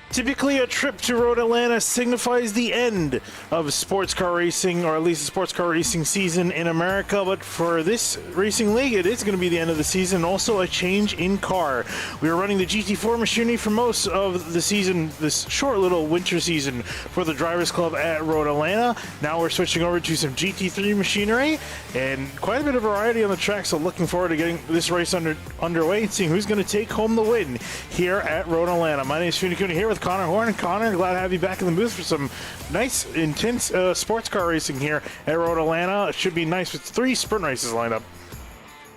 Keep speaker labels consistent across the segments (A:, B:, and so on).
A: Typically, a trip to Road Atlanta signifies the end of sports car racing, or at least the sports car racing season in America. But for this racing league, it is going to be the end of the season. Also, a change in car. We were running the GT4 machinery for most of the season, this short little winter season for the Drivers Club at Road Atlanta. Now we're switching over to some GT3 machinery and quite a bit of variety on the track. So looking forward to getting this race underway and seeing who's going to take home the win here at Road Atlanta. My name is Funakuna here with Connor Horn. Connor, glad to have you back in the booth for some nice, intense sports car racing here at Road Atlanta. It should be nice with 3 sprint races lined up.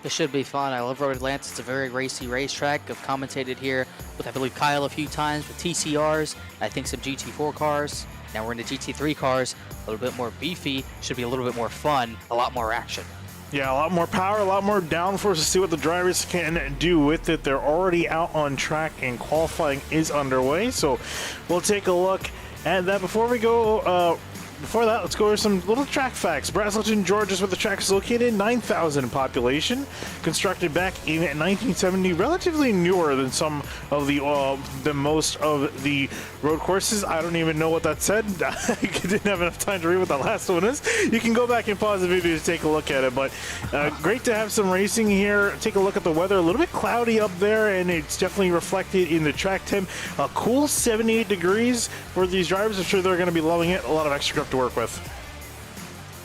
B: It should be fun. I love Road Atlanta. It's a very racy racetrack. I've commentated here with, I believe, Kyle a few times with TCRs. I think some GT4 cars. Now we're in the GT3 cars. A little bit more beefy. Should be a little bit more fun. A lot more action.
A: Yeah, a lot more power, a lot more downforce to see what the drivers can do with it. They're already out on track and qualifying is underway. So we'll take a look at that. Before we go, before that, let's go over some little track facts. Braselton, Georgia is where the track is located, 9,000 in population, constructed back in 1970, relatively newer than some of the most of the road courses. I don't even know what that said. I didn't have enough time to read what that last one is. You can go back and pause the video to take a look at it, but great to have some racing here. Take a look at the weather. A little bit cloudy up there, and it's definitely reflected in the track temp. A cool 78 degrees for these drivers. I'm sure they're going to be loving it. A lot of extra grip to work with.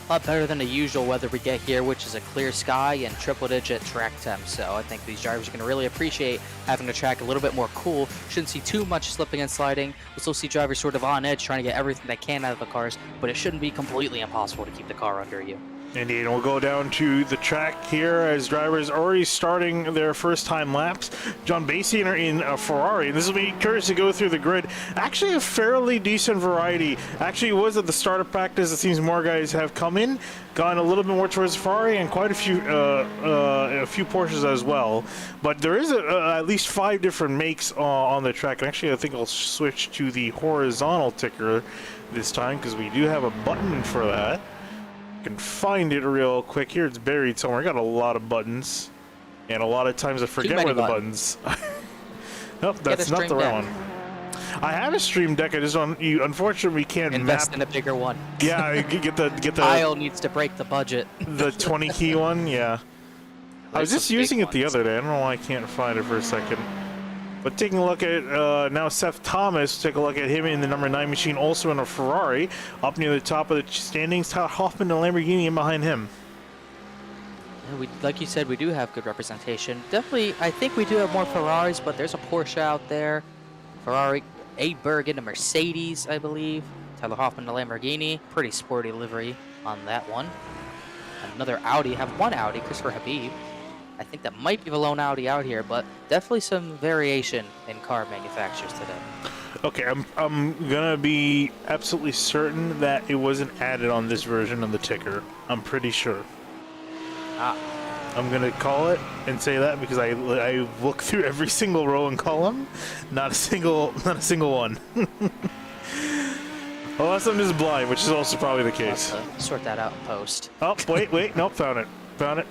B: A lot better than the usual weather we get here, which is a clear sky and triple-digit track temp. So I think these drivers are going to really appreciate having the track a little bit more cool. Shouldn't see too much slipping and sliding. We'll still see drivers sort of on edge trying to get everything they can out of the cars, but it shouldn't be completely impossible to keep the car under you.
A: Indeed, we'll go down to the track here as drivers already starting their first-time laps. John Basie in a Ferrari, and this will be curious to go through the grid. Actually, a fairly decent variety. Actually, it was at the start of practice. It seems more guys have come in, gone a little bit more towards Ferrari, and quite a few Porsches as well. But there is at least 5 different makes on the track. And actually, I think I'll switch to the horizontal ticker this time because we do have a button for that. Can find it real quick here. It's buried somewhere. I got a lot of buttons, and a lot of times I forget where the buttons. Nope, that's not the right one. I have a Stream Deck. I just don't. You unfortunately can't
B: invest in a bigger one.
A: Yeah, get the.
B: Kyle needs to break the budget.
A: The 20 key one. Yeah. I was just using it the other day. I don't know why I can't find it for a second. But taking a look at now Seth Thomas, take a look at him in the number 9 machine, also in a Ferrari, up near the top of the standings. Hoffman and Lamborghini in behind him.
B: Yeah, like you said, we do have good representation. Definitely, I think we do have more Ferraris, but there's a Porsche out there. Ferrari, a Berg in a Mercedes, I believe. Tyler Hoffman, a Lamborghini. Pretty sporty livery on that one. Another Audi. Have one Audi, Christopher Habib. I think that might be the lone Audi out here, but definitely some variation in car manufacturers today.
A: Okay, I'm gonna be absolutely certain that it wasn't added on this version of the ticker. I'm pretty sure. I'm gonna call it and say that because I look through every single row and column, not a single one. Unless I'm just blind, which is also probably the case.
B: Sort that out in post.
A: Oh, wait, nope, found it.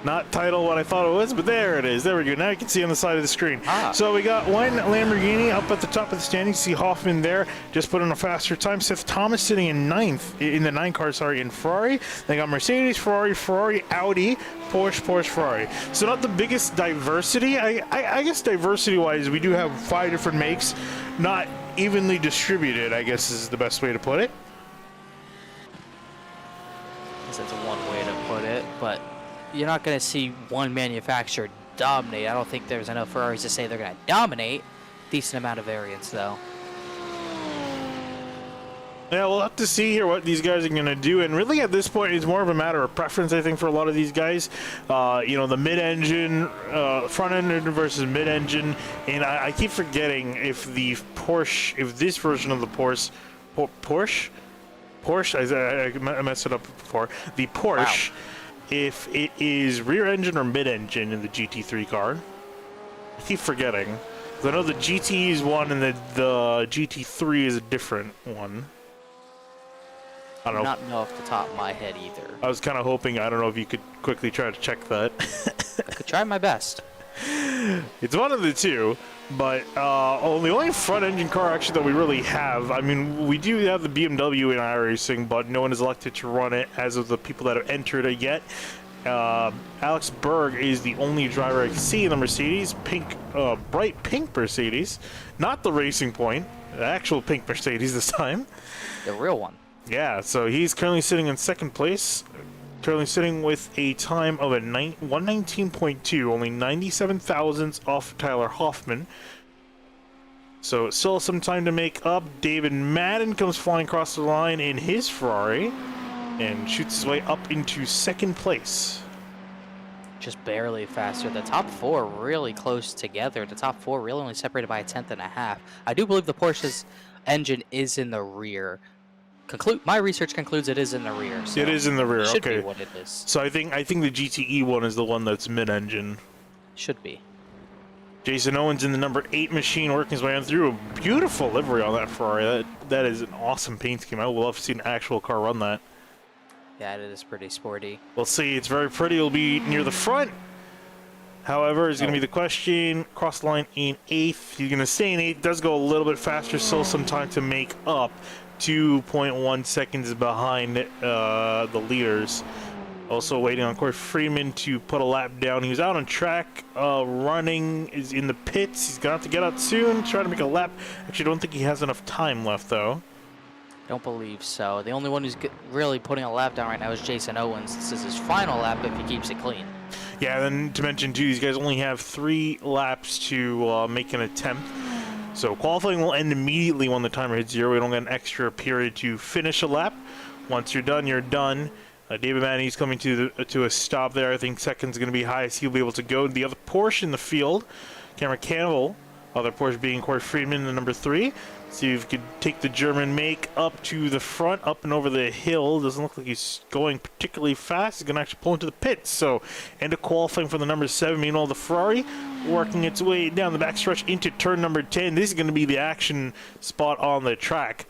A: Not title what I thought it was, but there it is. There we go. Now you can see on the side of the screen. So we got one Lamborghini up at the top of the standings. See Hoffman there, just put in a faster time. Seth Thomas sitting in 9th, in the 9 car, sorry, in Ferrari. They got Mercedes, Ferrari, Audi, Porsche, Ferrari. So not the biggest diversity. I guess diversity-wise, we do have 5 different makes, not evenly distributed, I guess is the best way to put it.
B: I guess that's one way to put it, but you're not going to see one manufacturer dominate. I don't think there's enough Ferraris to say they're going to dominate. Decent amount of variance, though.
A: Yeah, we'll have to see here what these guys are going to do. And really, at this point, it's more of a matter of preference, I think, for a lot of these guys. You know, the mid-engine, front-engine versus mid-engine. And I keep forgetting if the Porsche, if this version of the Porsche, I messed it up before. The Porsche. Wow. If it is rear engine or mid engine in the GT3 car. I keep forgetting. I know the GT is one and the GT3 is a different one. I don't
B: not know off the top of my head either.
A: I was kind of hoping, I don't know if you could quickly try to check that.
B: I could try my best.
A: It's one of the two, But the only front engine car actually that we really have, I mean, we do have the BMW in iRacing, but no one is elected to run it as of the people that have entered it yet. Alex Berg is the only driver I can see in the Mercedes, bright pink Mercedes, not the Racing Point, the actual pink Mercedes this time.
B: The real one.
A: Yeah, so he's currently sitting in second place, currently sitting with a time of a 119.2, only 97 thousandths off Tyler Hoffman. So still some time to make up. David Madden comes flying across the line in his Ferrari and shoots his way up into second place.
B: Just barely faster. The top four really close together. The top four really only separated by a tenth and a half. I do believe the Porsche's engine is in the rear. My research concludes it is in the rear. So
A: it is in the rear.
B: Should
A: okay.
B: be what it is.
A: So I think the GTE one is the one that's mid-engine.
B: Should be.
A: Jason Owens in the number 8 machine, working his way on through. A beautiful livery on that Ferrari. That is an awesome paint scheme. I would love to see an actual car run that.
B: Yeah, it is pretty sporty.
A: We'll see. It's very pretty. It'll be near the front. However, is going to be the question. Cross the line in 8th. He's going to stay in 8th. Does go a little bit faster. Still some time to make up. 2.1 seconds behind the leaders. Also waiting on Cory Freeman to put a lap down. He was out on track, running, is in the pits. He's going to have to get out soon, try to make a lap. Actually, don't think he has enough time left, though.
B: Don't believe so. The only one who's really putting a lap down right now is Jason Owens. This is his final lap if he keeps it clean.
A: Yeah, then to mention, too, these guys only have 3 laps to make an attempt. So qualifying will end immediately when the timer hits 0. We don't get an extra period to finish a lap. Once you're done, you're done. David Manny's coming to a stop there. I think second's going to be highest. He'll be able to go. The other Porsche in the field, Cameron Campbell, other Porsche being Cory Freeman, the number 3. See if you could take the German make up to the front, up and over the hill. Doesn't look like he's going particularly fast. He's going to actually pull into the pits. So, end of qualifying for the number 7. Meanwhile, the Ferrari working its way down the backstretch into turn number 10. This is going to be the action spot on the track.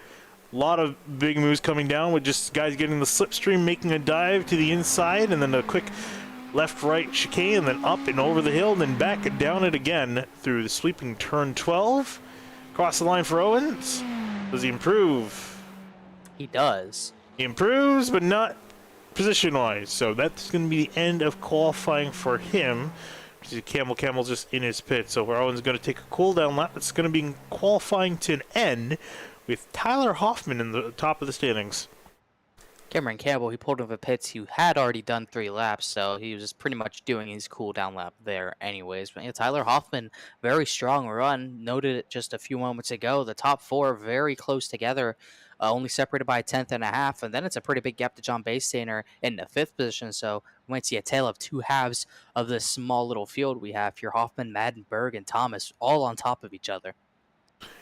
A: A lot of big moves coming down with just guys getting the slipstream, making a dive to the inside, and then a quick left-right chicane, and then up and over the hill, and then back and down it again through the sweeping turn 12. Cross the line for Owens. Does he improve?
B: He does.
A: He improves, but not position-wise. So that's going to be the end of qualifying for him. Campbell's just in his pit. So Owens is going to take a cool-down lap. It's going to be qualifying to an end with Tyler Hoffman in the top of the standings.
B: Cameron Campbell, he pulled over the pits. He had already done 3 laps, so he was just pretty much doing his cool down lap there anyways. But yeah, Tyler Hoffman, very strong run. Noted it just a few moments ago. The top 4 very close together, only separated by a tenth and a half. And then it's a pretty big gap to John Bastainer in the 5th position. So we might see a tale of 2 halves of this small little field we have here. Hoffman, Madden, Berg, and Thomas all on top of each other.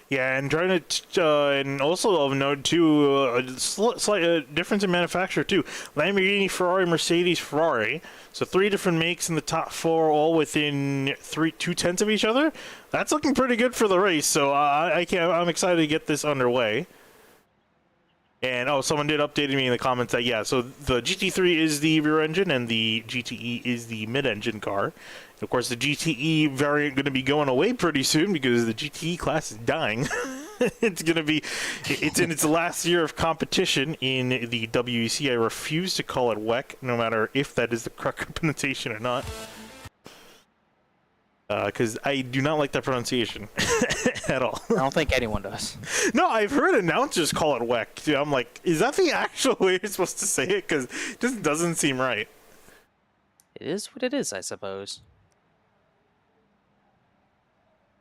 A: Yeah, and trying to, and also of note too, a slight difference in manufacturer too. Lamborghini, Ferrari, Mercedes, Ferrari. So 3 different makes in the top 4, all within 2/10 of each other. That's looking pretty good for the race. So I'm excited to get this underway. And someone did update me in the comments that yeah, so the GT3 is the rear engine and the GTE is the mid-engine car. Of course, the GTE variant going to be going away pretty soon because the GTE class is dying. It's in its last year of competition in the WEC. I refuse to call it WEC, no matter if that is the correct pronunciation or not. Because I do not like that pronunciation at all.
B: I don't think anyone does.
A: No, I've heard announcers call it WEC, too. I'm like, is that the actual way you're supposed to say it? Because it just doesn't seem right.
B: It is what it is, I suppose.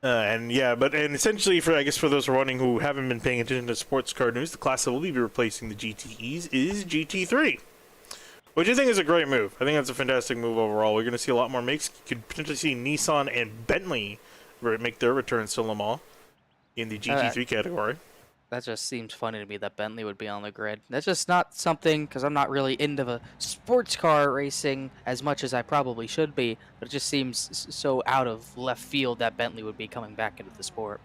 A: And essentially, for those running who haven't been paying attention to sports car news, the class that will be replacing the GTEs is GT3, which I think is a great move. I think that's a fantastic move overall. We're going to see a lot more makes. You could potentially see Nissan and Bentley make their returns to Le Mans in the GT3 category.
B: That just seems funny to me that Bentley would be on the grid. That's just not something, because I'm not really into the sports car racing as much as I probably should be, but it just seems so out of left field that Bentley would be coming back into the sport.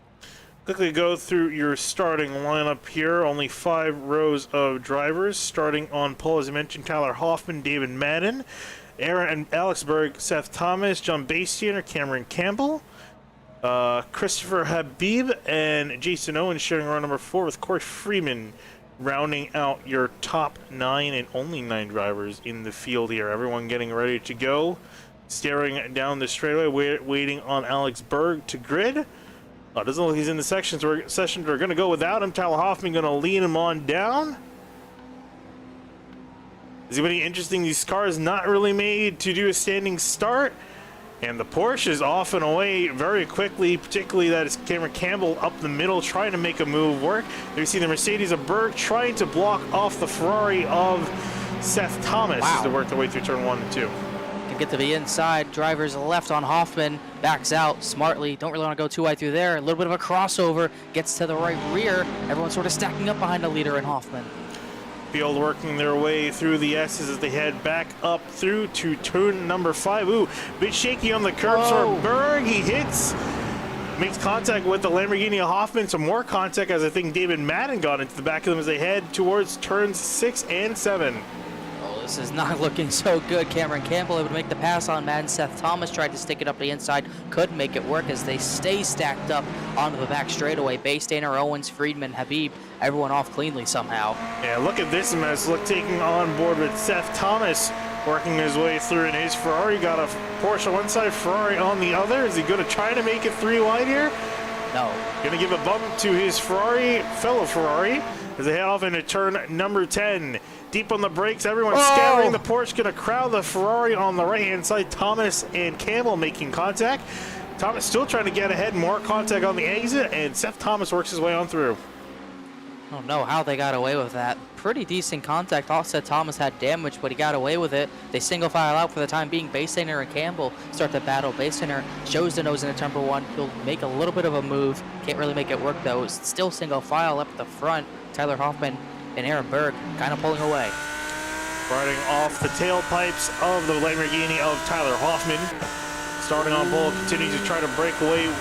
A: Quickly go through your starting lineup here. Only 5 rows of drivers. Starting on pole, as I mentioned, Tyler Hoffman, David Madden, Aaron and Alex Berg, Seth Thomas, John Bastianer, Cameron Campbell. Christopher Habib and Jason Owens sharing row number 4 with Cory Freeman rounding out your top 9 and only 9 drivers in the field here. Everyone getting ready to go. Staring down the straightaway, waiting on Alex Berg to grid. Doesn't look like he's in the session. We're going to go without him. Tyler Hoffman going to lead him on down. Is anybody interesting? These cars not really made to do a standing start. And the Porsche is off and away very quickly, particularly that is Cameron Campbell up the middle trying to make a move work. There you see the Mercedes of Berg trying to block off the Ferrari of Seth Thomas as they work their way through turn 1 and 2.
B: Get to the inside, drivers left on Hoffman, backs out smartly, don't really want to go too wide through there, a little bit of a crossover, gets to the right rear, everyone's sort of stacking up behind the leader in Hoffman.
A: Field working their way through the S's as they head back up through to turn number 5. Ooh, bit shaky on the curbs for Berg, he hits, makes contact with the Lamborghini of Hoffman, some more contact as I think David Madden got into the back of them as they head towards turns 6 and 7.
B: This is not looking so good. Cameron Campbell able to make the pass on Madden. Seth Thomas tried to stick it up the inside, couldn't make it work as they stay stacked up onto the back straightaway. Baystainer, Owens, Friedman, Habib, everyone off cleanly somehow.
A: Yeah, look at this mess. Look, taking on board with Seth Thomas working his way through in his Ferrari. Got a Porsche on one side, Ferrari on the other. Is he going to try to make it 3 wide here?
B: No.
A: Going to give a bump to his fellow Ferrari as they head off into turn number 10. Deep on the brakes, everyone scattering. The Porsche going to crowd the Ferrari on the right-hand side. Thomas and Campbell making contact. Thomas still trying to get ahead, more contact on the exit, and Seth Thomas works his way on through.
B: I don't know how they got away with that. Pretty decent contact. Offset Thomas had damage, but he got away with it. They single file out for the time being. Baystainer and Campbell start to battle. Baystainer shows the nose into number 1. He'll make a little bit of a move. Can't really make it work, though. It's still single file up at the front. Tyler Hoffman and Aaron Berg kind of pulling away.
A: Riding off the tailpipes of the Lamborghini of Tyler Hoffman. Starting on pole, continuing to try to break away,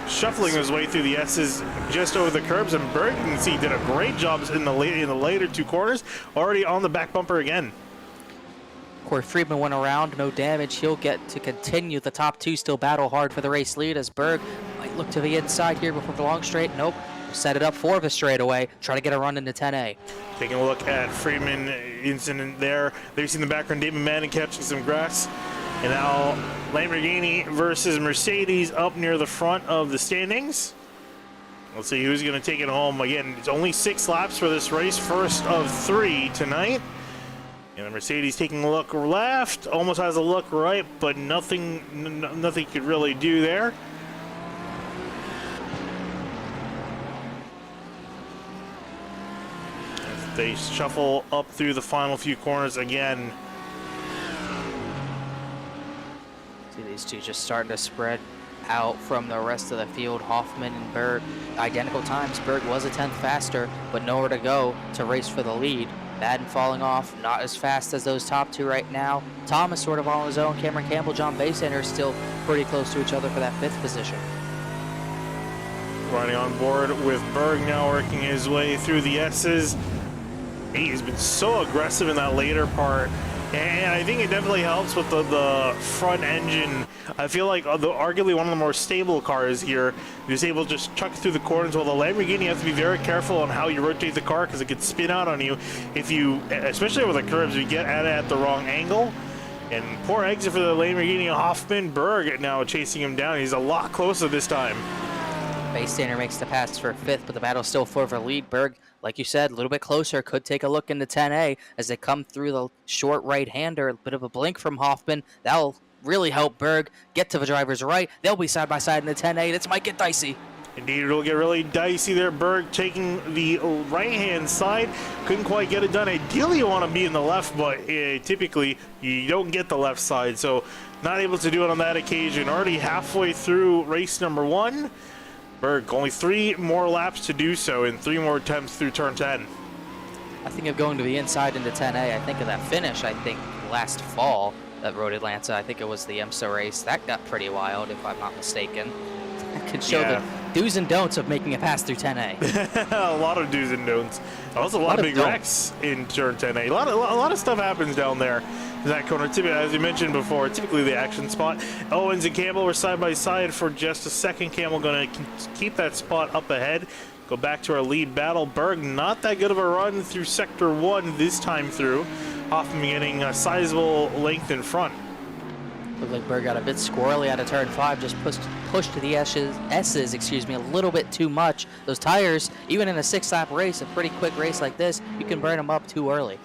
A: shuffling his way through the S's just over the curbs, and Berg, you can see, did a great job in the later 2 corners, already on the back bumper again.
B: Cory Freeman went around, no damage. He'll get to continue. The top 2 still battle hard for the race lead as Berg might look to the inside here before the long straight. Nope. Set it up for the straightaway, try to get a run into 10A.
A: Taking a look at Freeman incident there. There you see in the background David Madden catching some grass. And now Lamborghini versus Mercedes up near the front of the standings. Let's see who's going to take it home. Again, it's only 6 laps for this race, first of 3 tonight. And the Mercedes taking a look left, almost has a look right, but nothing could really do there. They shuffle up through the final few corners again.
B: See these two just starting to spread out from the rest of the field. Hoffman and Berg, identical times. Berg was a 10th faster, but nowhere to go to race for the lead. Madden falling off, not as fast as those top 2 right now. Thomas sort of on his own. Cameron Campbell, John Baystander still pretty close to each other for that 5th position.
A: Riding on board with Berg now working his way through the S's. He's been so aggressive in that later part, and I think it definitely helps with the front engine. I feel like arguably one of the more stable cars here. He's able to just chuck through the corners, while the Lamborghini you have to be very careful on how you rotate the car because it could spin out on you if you, especially with the curves, you get at it at the wrong angle. And poor exit for the Lamborghini Hoffman. Berg now chasing him down. He's a lot closer this time.
B: Baystander makes the pass for 5th, but the battle's still for the lead. Berg, like you said, a little bit closer, could take a look into 10A as they come through the short right-hander. A bit of a blink from Hoffman. That'll really help Berg get to the driver's right. They'll be side by side in the 10A. This might get dicey.
A: Indeed, it'll get really dicey there. Berg taking the right-hand side. Couldn't quite get it done. Ideally, you want to be in the left, but typically you don't get the left side. So not able to do it on that occasion. Already halfway through race number 1. Berg, only 3 more laps to do so and 3 more attempts through turn 10.
B: I think of going to the inside into 10A. I think of that finish, I think, last fall at Road Atlanta. I think it was the IMSA race. That got pretty wild, if I'm not mistaken. Can show the do's and don'ts of making a pass through 10A.
A: A lot of do's and don'ts. Also, a lot of big wrecks in turn 10A. A lot of stuff happens down there in that corner. As you mentioned before, typically the action spot. Owens and Campbell were side by side for just a second. Campbell going to keep that spot up ahead. Go back to our lead battle. Berg, not that good of a run through Sector 1 this time through. Hoffman getting a sizable length in front.
B: Looked like Berg got a bit squirrely out of turn 5, just pushed to the S's, excuse me, a little bit too much. Those tires, even in a 6-lap race, a pretty quick race like this, you can burn them up too early.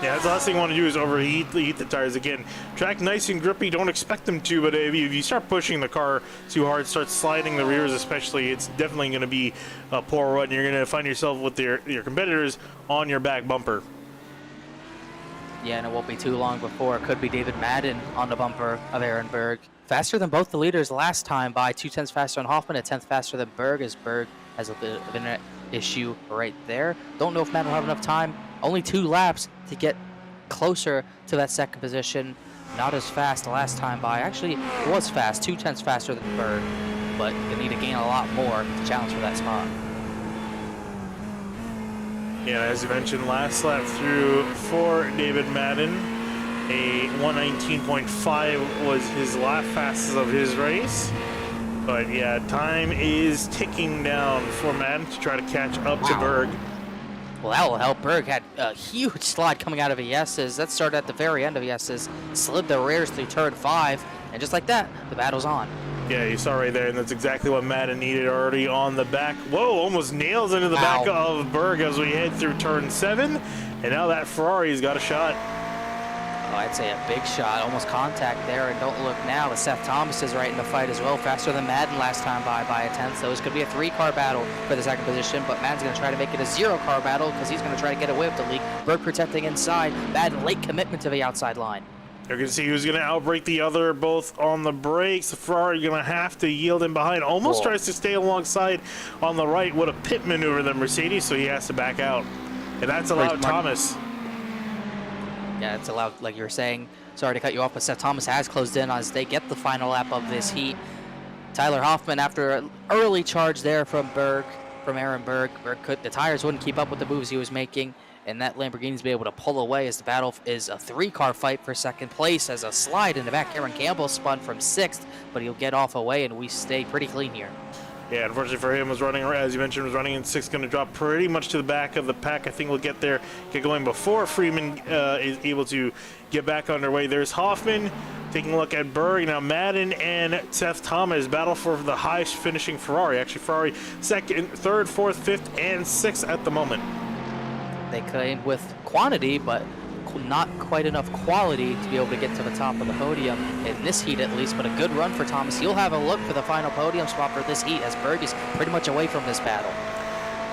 A: Yeah, that's the last thing you want to do is overheat the tires again. Track nice and grippy, don't expect them to, but if you start pushing the car too hard, start sliding the rears especially, it's definitely going to be a poor run. You're going to find yourself with your competitors on your back bumper.
B: Yeah, and it won't be too long before it could be David Madden on the bumper of Aaron Berg. Faster than both the leaders last time by 2/10 faster than Hoffman, a 10th faster than Berg, as Berg has a bit of an issue right there. Don't know if Madden will have enough time. Only 2 laps to get closer to that second position. Not as fast the last time by. Actually, it was fast, 2/10 faster than Berg, but they need to gain a lot more to challenge for that spot.
A: Yeah, as you mentioned, last lap through for David Madden, a 119.5 was his lap fastest of his race. But yeah, time is ticking down for Madden to try to catch up to Berg.
B: Well, that will help. Berg had a huge slide coming out of ES's. That started at the very end of ES's, slid the rears through turn 5, and just like that, the battle's on.
A: Yeah, you saw right there, and that's exactly what Madden needed already on the back. Whoa, almost nails into the back of Berg as we head through turn 7, and now that Ferrari's got a shot.
B: Oh, I'd say a big shot, almost contact there, and don't look now. Seth Thomas is right in the fight as well, faster than Madden last time by a 10th. So this could be a 3-car battle for the second position, but Madden's going to try to make it a 0-car battle because he's going to try to get away with the lead. Berg protecting inside, Madden late commitment to the outside line.
A: You can see who's going to outbrake the other, both on the brakes. The Ferrari going to have to yield in behind. Almost tries to stay alongside on the right. What a pit maneuver, the Mercedes, so he has to back out. And that's allowed Thomas.
B: Yeah, it's allowed, like you were saying. Sorry to cut you off, but Seth Thomas has closed in as they get the final lap of this heat. Tyler Hoffman, after an early charge there from Aaron Berg, the tires wouldn't keep up with the moves he was making, and that Lamborghini's be able to pull away as the battle is a 3-car fight for second place as a slide in the back. Aaron Campbell spun from 6th, but he'll get off away, and we stay pretty clean here.
A: Yeah, unfortunately for him, was running, as you mentioned, was running in 6th, going to drop pretty much to the back of the pack. I think we'll get going before Freeman is able to get back underway. There's Hoffman taking a look at Berg. Now Madden and Seth Thomas battle for the highest finishing Ferrari. Actually, Ferrari 2nd, 3rd, 4th, 5th, and 6th at the moment.
B: They claim with quantity, but not quite enough quality to be able to get to the top of the podium in this heat at least, but a good run for Thomas. He'll have a look for the final podium spot for this heat as Berg is pretty much away from this battle.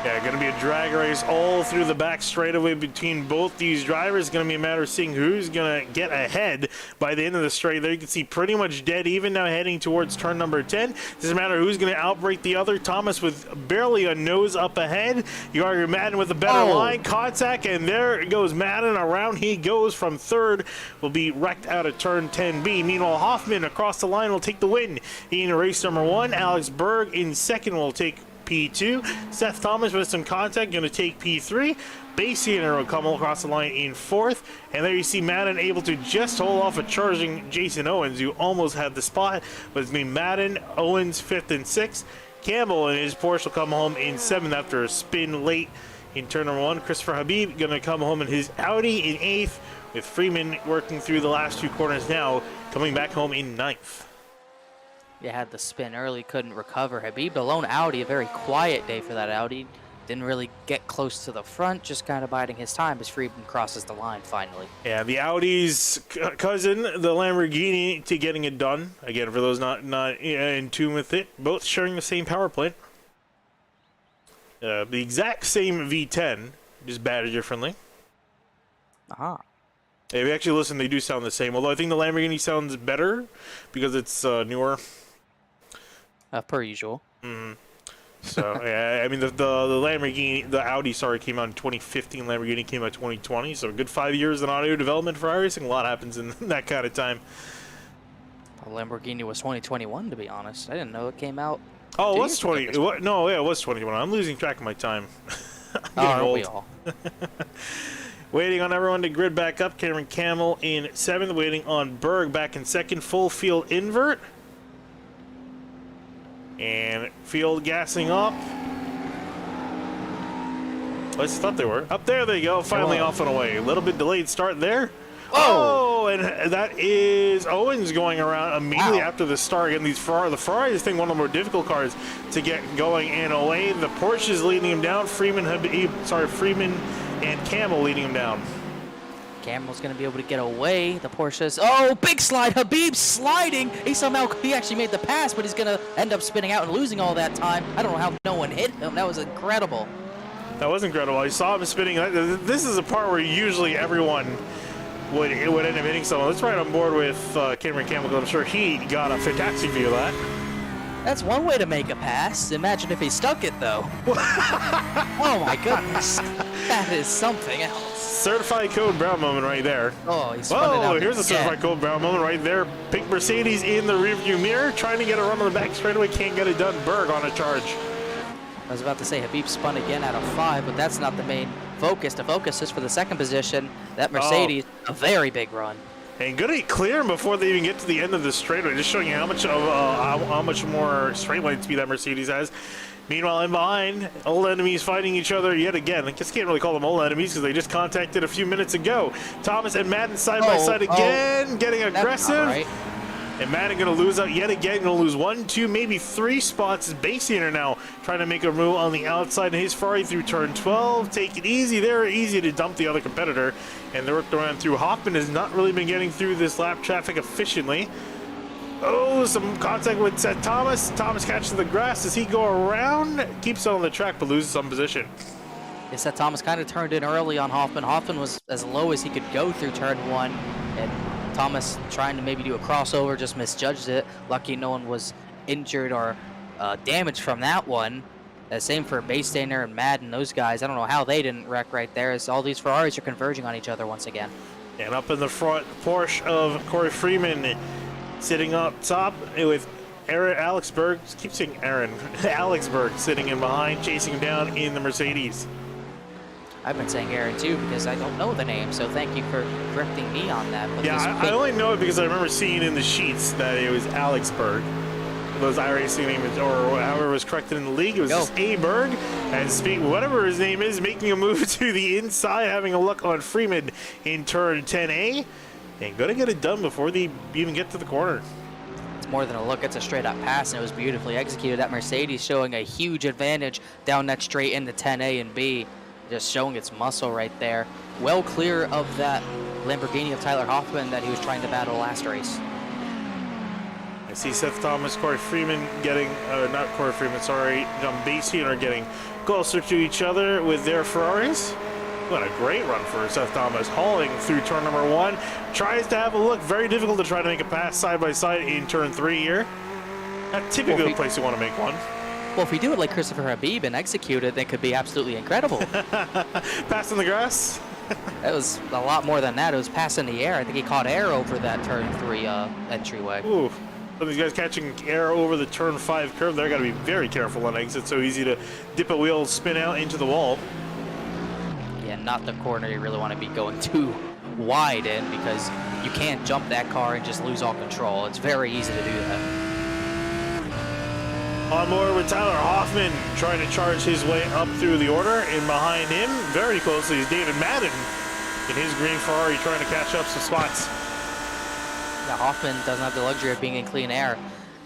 A: Yeah, going to be a drag race all through the back straightaway between both these drivers. Going to be a matter of seeing who's going to get ahead by the end of the straight. There you can see pretty much dead even now heading towards turn number 10. Doesn't matter who's going to outbreak the other. Thomas with barely a nose up ahead. You are your Madden with a better line contact, and there goes Madden. Around he goes from 3rd. Will be wrecked out of turn 10B. Meanwhile, Hoffman across the line will take the win in race number 1. Alex Berg in 2nd will take P2. Seth Thomas with some contact going to take P3. Basianer will come across the line in 4th. And there you see Madden able to just hold off a charging Jason Owens, who almost had the spot. But it's been Madden, Owens 5th and 6th. Campbell and his Porsche will come home in 7th after a spin late in turn number 1. Christopher Habib going to come home in his Audi in 8th, with Freeman working through the last 2 corners now, coming back home in 9th.
B: You had the spin early, couldn't recover. Habib, the lone Audi, a very quiet day for that Audi. Didn't really get close to the front, just kind of biding his time as Freeman crosses the line finally. Yeah,
A: the Audi's cousin, the Lamborghini, to getting it done. Again, for those not in tune with it, both sharing the same power plant. The exact same V10, just battered differently.
B: Uh-huh.
A: If you actually listen, they do sound the same, although I think the Lamborghini sounds better because it's newer.
B: Per usual.
A: So, yeah, I mean, the Lamborghini, the Audi, sorry, came out in 2015. Lamborghini came out in 2020. So, a good 5 years in audio development for iRacing. A lot happens in that kind of time.
B: The Lamborghini was 2021, to be honest. I didn't know it came out.
A: Oh,
B: 2
A: it was
B: years ago
A: 20.
B: this month.
A: No, yeah, it was 21. I'm losing track of my time. I'm getting
B: Aren't we
A: old.
B: all?
A: Waiting on everyone to grid back up. Cameron Camel in 7th. Waiting on Berg back in 2nd. Full field invert. And field gassing up. I just thought they were. Up there they go. Finally off and away. A little bit delayed start there. Oh, and that is Owens going around immediately after the start. Again, these the Ferrari is one of the more difficult cars to get going and away. The Porsche is leading him down. Freeman and Camel leading him down.
B: Camel's going to be able to get away. The Porsches. Oh, big slide. Habib sliding. He actually made the pass, but he's going to end up spinning out and losing all that time. I don't know how no one hit him. That was incredible.
A: That was incredible. I saw him spinning. This is a part where usually everyone would end up hitting someone. Let's ride on board with Cameron Campbell. I'm sure he got a fantastic view of that.
B: That's one way to make a pass. Imagine if he stuck it, though. Oh, my goodness. That is something else.
A: Certified Code Brown moment right there.
B: Oh, he spun it out.
A: Here's a certified Code Brown moment right there. Pink Mercedes in the rearview mirror, trying to get a run on the back straightaway. Can't get it done. Berg on a charge.
B: I was about to say Habib spun again out of 5, but that's not the main focus. The focus is for the 2nd position. That Mercedes, a very big run.
A: And good to clear him before they even get to the end of the straightaway. Just showing you how much more straight line speed that Mercedes has. Meanwhile, in behind, old enemies fighting each other yet again. I just can't really call them old enemies because they just contacted a few minutes ago. Thomas and Madden side by side again, getting aggressive.
B: Right.
A: And Madden going to lose out yet again. Going to lose 1, 2, maybe 3 spots. Bassianer now trying to make a move on the outside of his Ferrari through turn 12. Take it easy there. Easy to dump the other competitor. And they're worked around through. Hoffman has not really been getting through this lap traffic efficiently. Oh, some contact with Seth Thomas. Thomas catches the grass. Does he go around? Keeps it on the track but loses some position.
B: Yes, Seth Thomas kind of turned in early on Hoffman. Hoffman was as low as he could go through turn 1. And Thomas trying to maybe do a crossover, just misjudged it. Lucky no one was injured or damaged from that one. Same for Bastainer and Madden, those guys. I don't know how they didn't wreck right there, as all these Ferraris are converging on each other once again.
A: And up in the front, Porsche of Cory Freeman sitting up top with Alex Berg. Keep saying Aaron. Alex Berg sitting in behind, chasing him down in the Mercedes.
B: I've been saying Aaron too because I don't know the name, so thank you for correcting me on that. But
A: Yeah, I only know it because I remember seeing in the sheets that it was Alex Berg. Those iRacing names, or however it was corrected in the league, it was just A. Berg. And whatever his name is, making a move to the inside, having a look on Freeman in turn 10A. And going to get it done before they even get to the corner.
B: It's more than a look, it's a straight up pass, and it was beautifully executed. That Mercedes showing a huge advantage down that straight into 10A and B. Just showing its muscle right there. Well clear of that Lamborghini of Tyler Hoffman that he was trying to battle last race.
A: I see Seth Thomas, Cory Freeman getting, not Cory Freeman, sorry, John Bassianer are getting closer to each other with their Ferraris. What a great run for Seth Thomas, hauling through turn number 1. Tries to have a look, very difficult to try to make a pass side by side in turn 3 here. Not typically the place you want to make one.
B: Well, if we do it like Christopher Habib and execute it, that could be absolutely incredible.
A: Pass in the grass?
B: That was a lot more than that. It was pass in the air. I think he caught air over that turn 3 entryway.
A: Ooh. Some of these guys catching air over the turn 5 curve. They're got to be very careful on exit. So easy to dip a wheel, spin out into the wall.
B: Yeah, not the corner you really want to be going too wide in, because you can't jump that car and just lose all control. It's very easy to do that.
A: On board with Tyler Hoffman, trying to charge his way up through the order. And behind him, very closely, is David Madden in his green Ferrari, trying to catch up some spots.
B: Yeah, Hoffman doesn't have the luxury of being in clean air,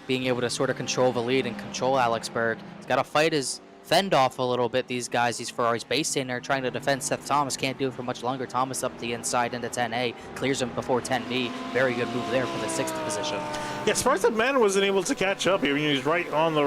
B: being able to sort of control the lead and control Alex Berg. He's got to fight his fend off a little bit, these guys, these Ferraris based in there, trying to defend Seth Thomas. Can't do it for much longer. Thomas up the inside into 10A, clears him before 10B. Very good move there for the 6th position.
A: Yeah, surprised that Madden wasn't able to catch up here. He was right on the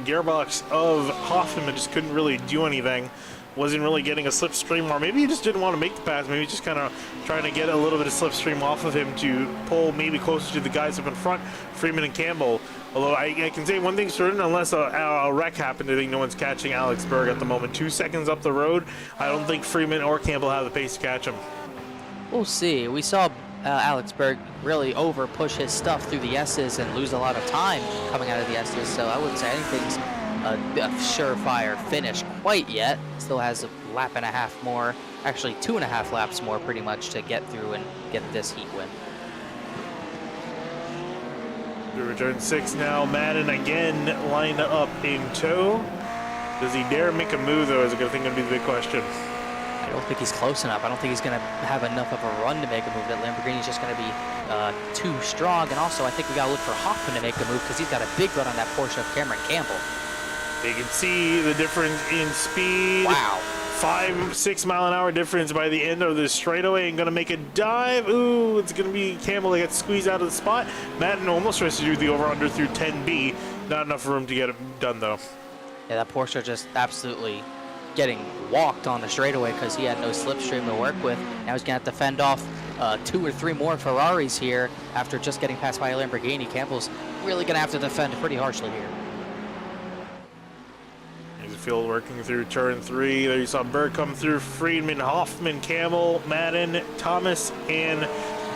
A: gearbox of Hoffman, but just couldn't really do anything. Wasn't really getting a slipstream, or maybe he just didn't want to make the pass. Maybe just kind of trying to get a little bit of slipstream off of him to pull maybe closer to the guys up in front, Freeman and Campbell. Although I can say one thing certain, unless a wreck happened, I think no one's catching Alex Berg at the moment. 2 seconds up the road, I don't think Freeman or Campbell have the pace to catch him.
B: We'll see. We saw Alex Berg really over push his stuff through the S's and lose a lot of time coming out of the S's. So I wouldn't say anything's a surefire finish quite yet. Still has a lap and a half more, actually 2.5 laps more pretty much to get through and get this heat win.
A: Through return 6 now, Madden again lined up in tow. Does he dare make a move though, is I think going to be the big question.
B: I don't think he's close enough. I don't think he's going to have enough of a run to make a move. That Lamborghini's just going to be too strong. And also, I think we got to look for Hoffman to make a move because he's got a big run on that Porsche of Cameron Campbell.
A: You can see the difference in speed.
B: Wow.
A: 5-6 mile an hour difference by the end of this straightaway, and gonna make a dive. Ooh, it's gonna be Campbell that gets squeezed out of the spot. Madden almost tries to do the over under through 10B. Not enough room to get it done though.
B: Yeah, that Porsche just absolutely getting walked on the straightaway because he had no slipstream to work with. Now he's gonna have to fend off 2 or 3 more Ferraris here after just getting passed by a Lamborghini. Campbell's really gonna have to defend pretty harshly here.
A: Field working through turn 3. There you saw Berg come through. Freeman, Hoffman, Campbell, Madden, Thomas, and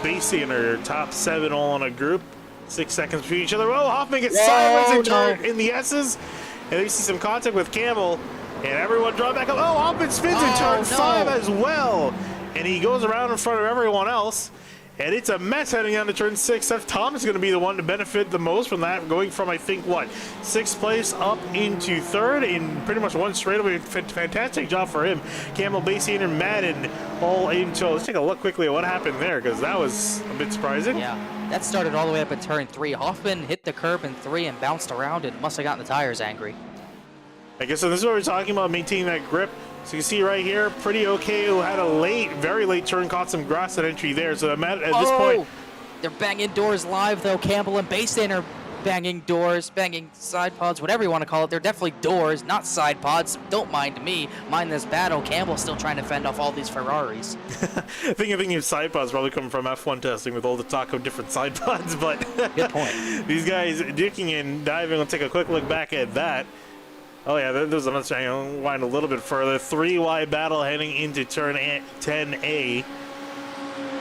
A: Basianer. Top 7 all in a group. 6 seconds between each other. Oh, Hoffman gets sideways in the S's. And then you see some contact with Campbell. And everyone draw back up. Oh, Hoffman spins in turn 5 as well. And he goes around in front of everyone else. And it's a mess heading down to turn 6. Seth Thomas is going to be the one to benefit the most from that, going from, I think, what, 6th place up into 3rd in pretty much one straightaway. Fantastic job for him. Campbell, Basie, and Madden all into. Let's take a look quickly at what happened there, because that was a bit surprising.
B: Yeah, that started all the way up in turn 3. Hoffman hit the curb in 3 and bounced around and must have gotten the tires angry.
A: I guess so. This is what we're talking about, maintaining that grip. So you can see right here, pretty okay. Who had a very late turn, caught some grass at entry there. So at this point,
B: they're banging doors live though. Campbell and Basin are banging doors, banging side pods, whatever you want to call it. They're definitely doors, not side pods. Don't mind me. Mind this battle. Campbell's still trying to fend off all these Ferraris.
A: I think of side pods probably coming from F1 testing with all the talk of different side pods. But
B: good point.
A: These guys dicking and diving. We'll take a quick look back at that. Oh yeah, there's another thing. I'll wind a little bit further. 3 wide battle heading into turn 10A.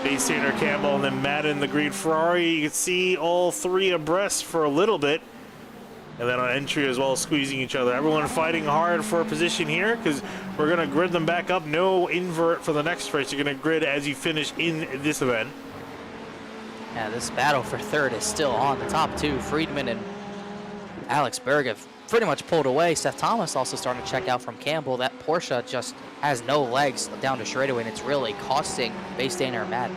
A: Bastainer, Campbell, and then Madden, the green Ferrari. You can see all 3 abreast for a little bit. And then on entry as well, squeezing each other. Everyone fighting hard for a position here because we're going to grid them back up. No invert for the next race. You're going to grid as you finish in this event.
B: Yeah, this battle for 3rd is still on. The top 2, Freeman and Alex Berg, have pretty much pulled away. Seth Thomas also starting to check out from Campbell. That Porsche just has no legs down the straightaway, and it's really costing Bastainer and Madden.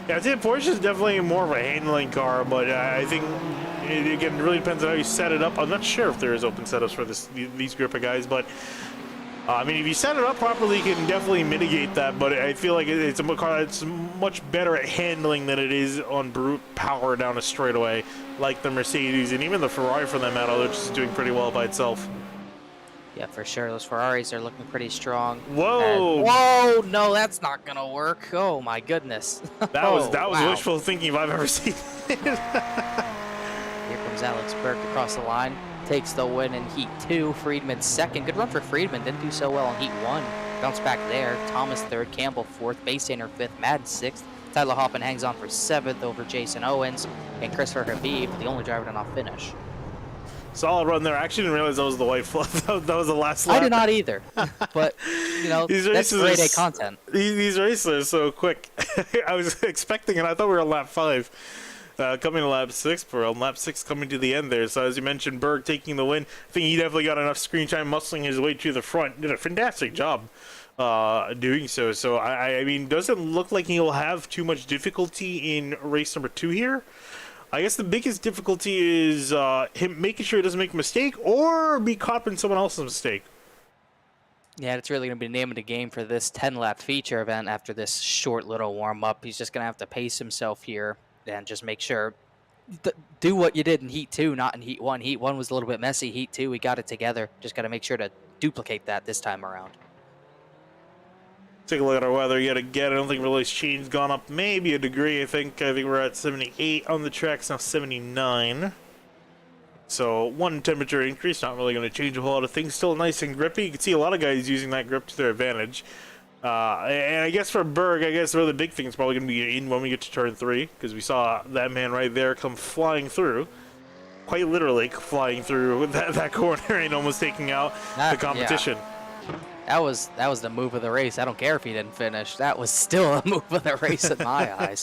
A: Yeah, I'd say Porsche is definitely more of a handling car, but I think it again really depends on how you set it up. I'm not sure if there is open setups for these group of guys, but I mean, if you set it up properly, you can definitely mitigate that. But I feel like it's a car that's much better at handling than it is on brute power down a straightaway, like the Mercedes and even the Ferrari for that matter, which is doing pretty well by itself.
B: Yeah, for sure. Those Ferraris are looking pretty strong.
A: Whoa!
B: Whoa! No, that's not gonna work. Oh my goodness.
A: That was wow. Wishful thinking if I've ever seen it.
B: Here comes Alex Berg across the line. Takes the win in Heat 2. Freeman 2nd. Good run for Freeman. Didn't do so well in Heat 1. Bounce back there. Thomas 3rd. Campbell 4th. Bastainer 5th. Madden 6th. Tyler Hoffman hangs on for 7th over Jason Owens. And Christopher Habib, the only driver to not finish.
A: Solid run there. I actually didn't realize that was the white flag. That was the last lap.
B: I did not either. But, you know, that's grade A content.
A: These races are so quick. I was expecting it. I thought we were on lap 5. Coming to lap 6, bro. Lap 6 coming to the end there. So as you mentioned, Berg taking the win. I think he definitely got enough screen time muscling his way to the front. Did a fantastic job doing so. So, I mean, doesn't look like he'll have too much difficulty in race number 2 here. I guess the biggest difficulty is him making sure he doesn't make a mistake or be caught in someone else's mistake.
B: Yeah, it's really going to be the name of the game for this 10-lap feature event after this short little warm-up. He's just going to have to pace himself here and just make sure, do what you did in Heat 2, not in Heat 1. Heat 1 was a little bit messy. Heat 2, we got it together. Just got to make sure to duplicate that this time around.
A: Take a look at our weather yet again. I don't think really changed, gone up maybe a degree. I think we're at 78 on the tracks, now 79. So 1 temperature increase, not really going to change a whole lot of things. Still nice and grippy. You can see a lot of guys using that grip to their advantage. And I guess for Berg, I guess one of the big things probably going to be in when we get to turn 3, because we saw that man right there come flying through. Quite literally flying through that corner and almost taking out the competition.
B: Yeah. That was the move of the race. I don't care if he didn't finish. That was still a move of the race in my eyes.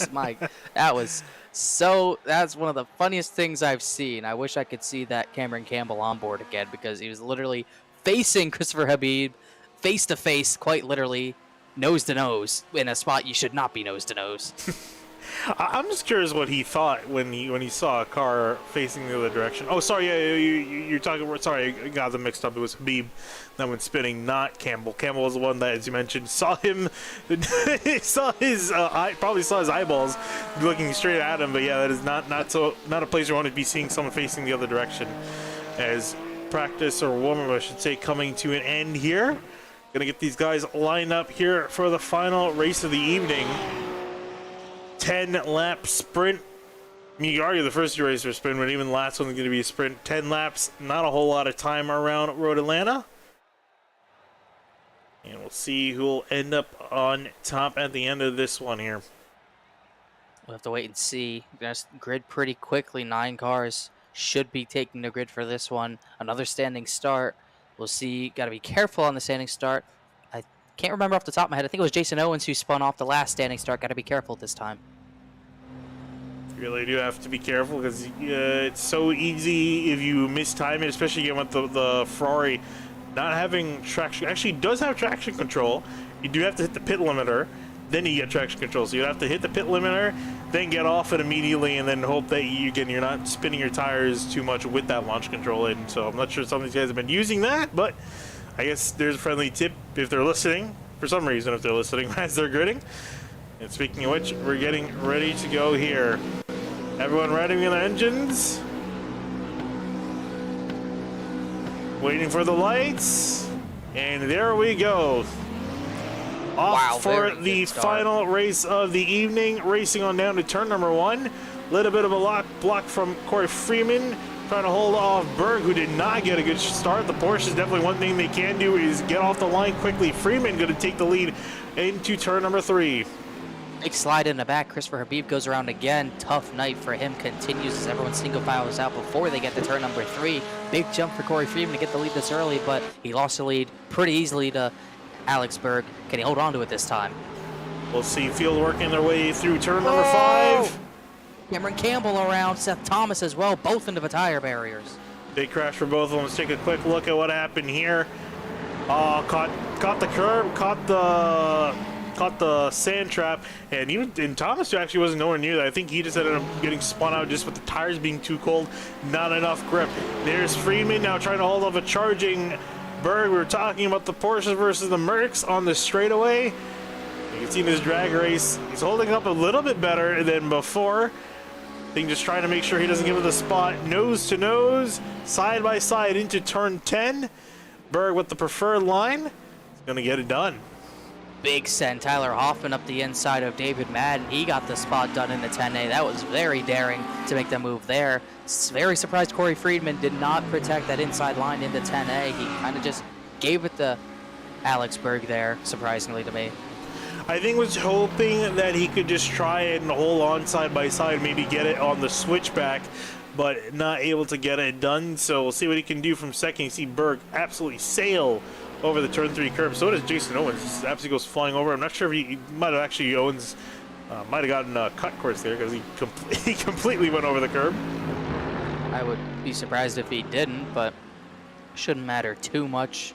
B: That's one of the funniest things I've seen. I wish I could see that Cameron Campbell on board again, because he was literally facing Christopher Habib face to face, quite literally, nose to nose, in a spot you should not be nose to nose.
A: I'm just curious what he thought when he saw a car facing the other direction. Oh, sorry, yeah, you're talking about. Sorry, I got them mixed up. It was Habib that went spinning, not Campbell. Campbell was the one that, as you mentioned, saw him, probably saw his eyeballs looking straight at him. But yeah, that is not a place you want to be seeing someone facing the other direction. As practice, or warm-up, I should say, coming to an end here. Gonna get these guys lined up here for the final race of the evening. 10-lap sprint. I mean, you argue the first two races are sprint, but even the last one's going to be a sprint. 10 laps, not a whole lot of time around Road Atlanta. And we'll see who will end up on top at the end of this one here.
B: We'll have to wait and see. We're going to grid pretty quickly. 9 cars should be taking the grid for this one. Another standing start. We'll see. Got to be careful on the standing start. I can't remember off the top of my head. I think it was Jason Owens who spun off the last standing start. Got to be careful this time.
A: You really do have to be careful, because it's so easy if you mistime it, especially again with the Ferrari not having traction. Actually, it does have traction control. You do have to hit the pit limiter, then you get traction control. So you have to hit the pit limiter, then get off it immediately, and then hope that you're not spinning your tires too much with that launch control in. So I'm not sure some of these guys have been using that, but I guess there's a friendly tip if they're listening, for some reason, if they're listening as they're gridding. And speaking of which, we're getting ready to go here. Everyone ready in their engines? Waiting for the lights. And there we go. Off for the final race of the evening. Racing on down to turn number 1. Little bit of a block from Cory Freeman, trying to hold off Berg, who did not get a good start. The Porsche is definitely one thing they can do, is get off the line quickly. Freeman going to take the lead into turn number 3.
B: Big slide in the back. Christopher Habib goes around again. Tough night for him continues as everyone single files out before they get to turn number 3. Big jump for Cory Freeman to get the lead this early, but he lost the lead pretty easily to Alex Berg. Can he hold on to it this time?
A: We'll see field working their way through turn number 5.
B: Cameron Campbell around, Seth Thomas as well, both into the tire barriers.
A: Big crash for both of them. Let's take a quick look at what happened here. Caught the curb, caught the sand trap, and Thomas actually wasn't nowhere near that. I think he just ended up getting spun out just with the tires being too cold, not enough grip. There's Freeman now trying to hold off a charging Berg. We were talking about the Porsches versus the Mercs on the straightaway. You can see in this drag race, he's holding up a little bit better than before. I think just trying to make sure he doesn't give it the spot. Nose to nose, side by side into turn 10. Berg with the preferred line. He's going to get it done.
B: Big send. Tyler Hoffman up the inside of David Madden. He got the spot done in the 10A. That was very daring to make that move there. Very surprised Cory Freeman did not protect that inside line in the 10A. He kind of just gave it to Alex Berg there, surprisingly to me.
A: I think was hoping that he could just try and hold on side by side, maybe get it on the switchback, but not able to get it done. So we'll see what he can do from second. You see Berg absolutely sail over the turn 3 curb. So does Jason Owens. Just absolutely goes flying over. I'm not sure if he might have actually, Owens might have gotten a cut course there, because he completely went over the curb.
B: I would be surprised if he didn't, but shouldn't matter too much.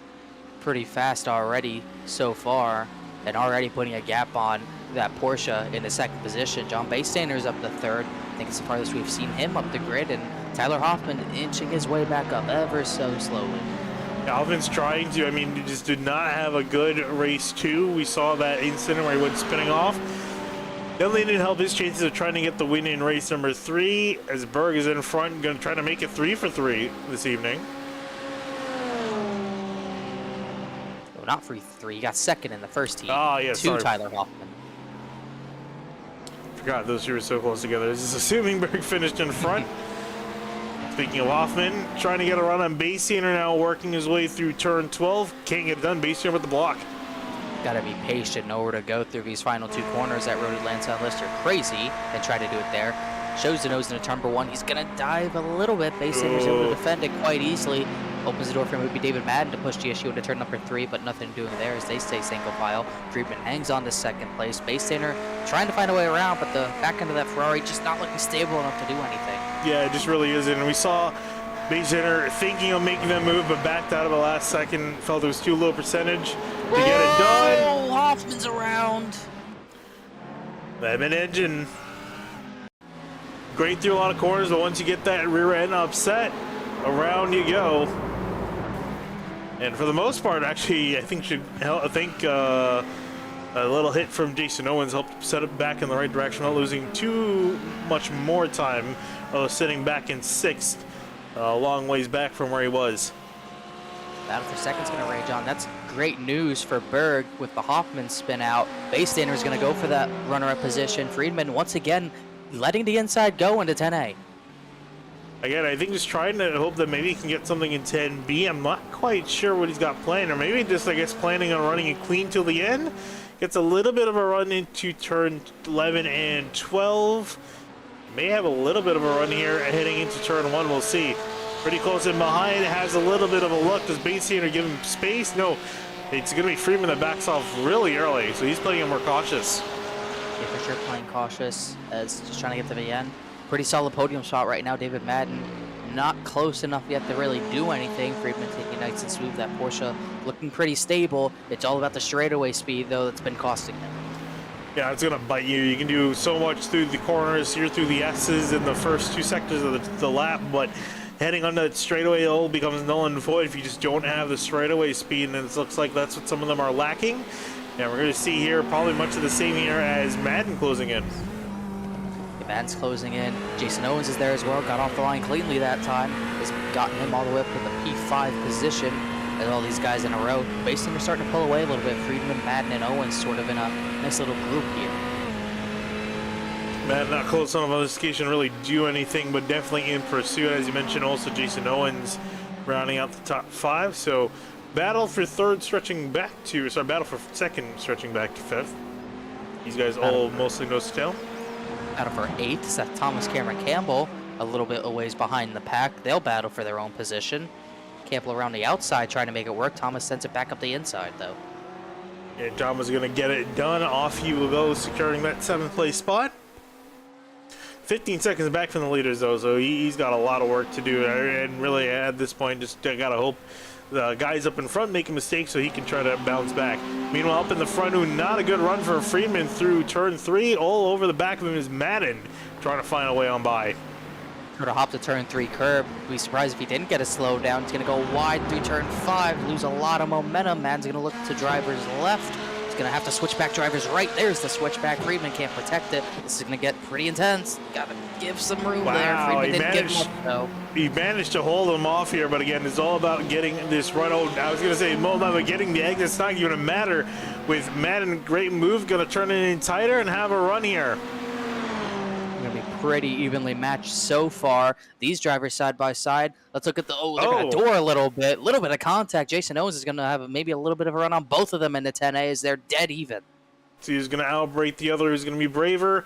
B: Pretty fast already so far, and already putting a gap on that Porsche in the second position. John Baystander's up the third. I think it's the farthest we've seen him up the grid, and Tyler Hoffman inching his way back up ever so slowly.
A: Alvin's trying to, he just did not have a good race 2. We saw that incident where he went spinning off. Definitely didn't help his chances of trying to get the win in race number 3, as Berg is in front, going to try to make it 3 for 3 this evening.
B: No, not for 3. He got second in the first heat.
A: Oh, yeah, sorry.
B: Tyler Hoffman.
A: Forgot those two were so close together. This is assuming Berg finished in front. Speaking of Hoffman, trying to get a run on Baystander now, working his way through turn 12. Can't get it done. Baystander with the block.
B: Gotta be patient in order to go through these final 2 corners. That road lands on Lister crazy and try to do it there. Shows the nose into turn number 1. He's gonna dive a little bit. Base Stander's able to defend it quite easily. Opens the door for maybe David Madden to push GSU into turn number 3, but nothing doing there as they stay single file. Freeman hangs on to second place. Base Stander trying to find a way around, but the back end of that Ferrari just not looking stable enough to do anything.
A: Yeah, it just really isn't. And we saw Base Stander thinking of making that move, but backed out of the last second. Felt it was too low percentage to get it done.
B: Oh, Hoffman's around.
A: Lemon engine. Great through a lot of corners, but once you get that rear end upset, around you go. And for the most part, actually, I think a little hit from Jason Owens helped set it back in the right direction, not losing too much more time. Sitting back in 6th, a long ways back from where he was.
B: Battle for second's going to rage on. That's great news for Berg with the Hoffman spin out. Base Stander is going to go for that runner-up position. Freeman once again letting the inside go into 10A.
A: Again, I think just trying to hope that maybe he can get something in 10B. I'm not quite sure what he's got planned, or maybe just, I guess, planning on running it clean till the end. Gets a little bit of a run into turn 11 and 12. May have a little bit of a run here heading into turn 1. We'll see. Pretty close in behind. Has a little bit of a look. Does Base Stander give him space? No. It's going to be Freeman that backs off really early, so he's playing it more cautious.
B: Yeah, for sure playing cautious as just trying to get to the end. Pretty solid podium shot right now. David Madden not close enough yet to really do anything. Freeman taking nice and smooth. That Porsche looking pretty stable. It's all about the straightaway speed, though, that's been costing him.
A: Yeah, it's going to bite you. You can do so much through the corners, here through the S's in the first 2 sectors of the lap, but heading on that straightaway all becomes null and void if you just don't have the straightaway speed, and it looks like that's what some of them are lacking. And we're going to see here probably much of the same here as Madden closing in.
B: Madden's closing in. Jason Owens is there as well. Got off the line cleanly that time. Has gotten him all the way up to the P5 position. And all these guys in a row. Base Stander starting to pull away a little bit. Freeman, Madden, and Owens sort of in a nice little group here.
A: Madden not close on this occasion really do anything, but definitely in pursuit. As you mentioned, also Jason Owens rounding out the top 5. So battle for 3rd stretching back to, sorry, battle for 2nd stretching back to 5th. These guys all mostly nose to tail.
B: Battle for 8th, Seth Thomas, Cameron Campbell, a little bit a ways behind the pack. They'll battle for their own position. Campbell around the outside trying to make it work. Thomas sends it back up the inside, though.
A: Yeah, Thomas is going to get it done. Off he will go, securing that 7th place spot. 15 seconds back from the leaders, though, so he's got a lot of work to do. And really, at this point, just got to hope the guys up in front make a mistake so he can try to bounce back. Meanwhile, up in the front, not a good run for Freeman through turn 3. All over the back of him is Madden, trying to find a way on by.
B: Sort of hop the turn 3 curb. Be surprised if he didn't get a slow down. It's going to go wide through turn 5, lose a lot of momentum. Madden's going to look to driver's left. He's going to have to switch back driver's right. There's the switchback. Freeman can't protect it. This is going to get pretty intense. Got to give some room there. Freeman didn't get much, though.
A: He managed to hold him off here, but again, it's all about getting this run out. I was going to say, more about getting the exit. It's not going to matter with Madden. Great move. Going to turn it in tighter and have a run here.
B: Going to be pretty evenly matched so far. These drivers side by side. Let's look at the, they're going to door a little bit of contact. Jason Owens is going to have maybe a little bit of a run on both of them in the 10A as they're dead even.
A: So he's going to outbrake the other who's going to be braver.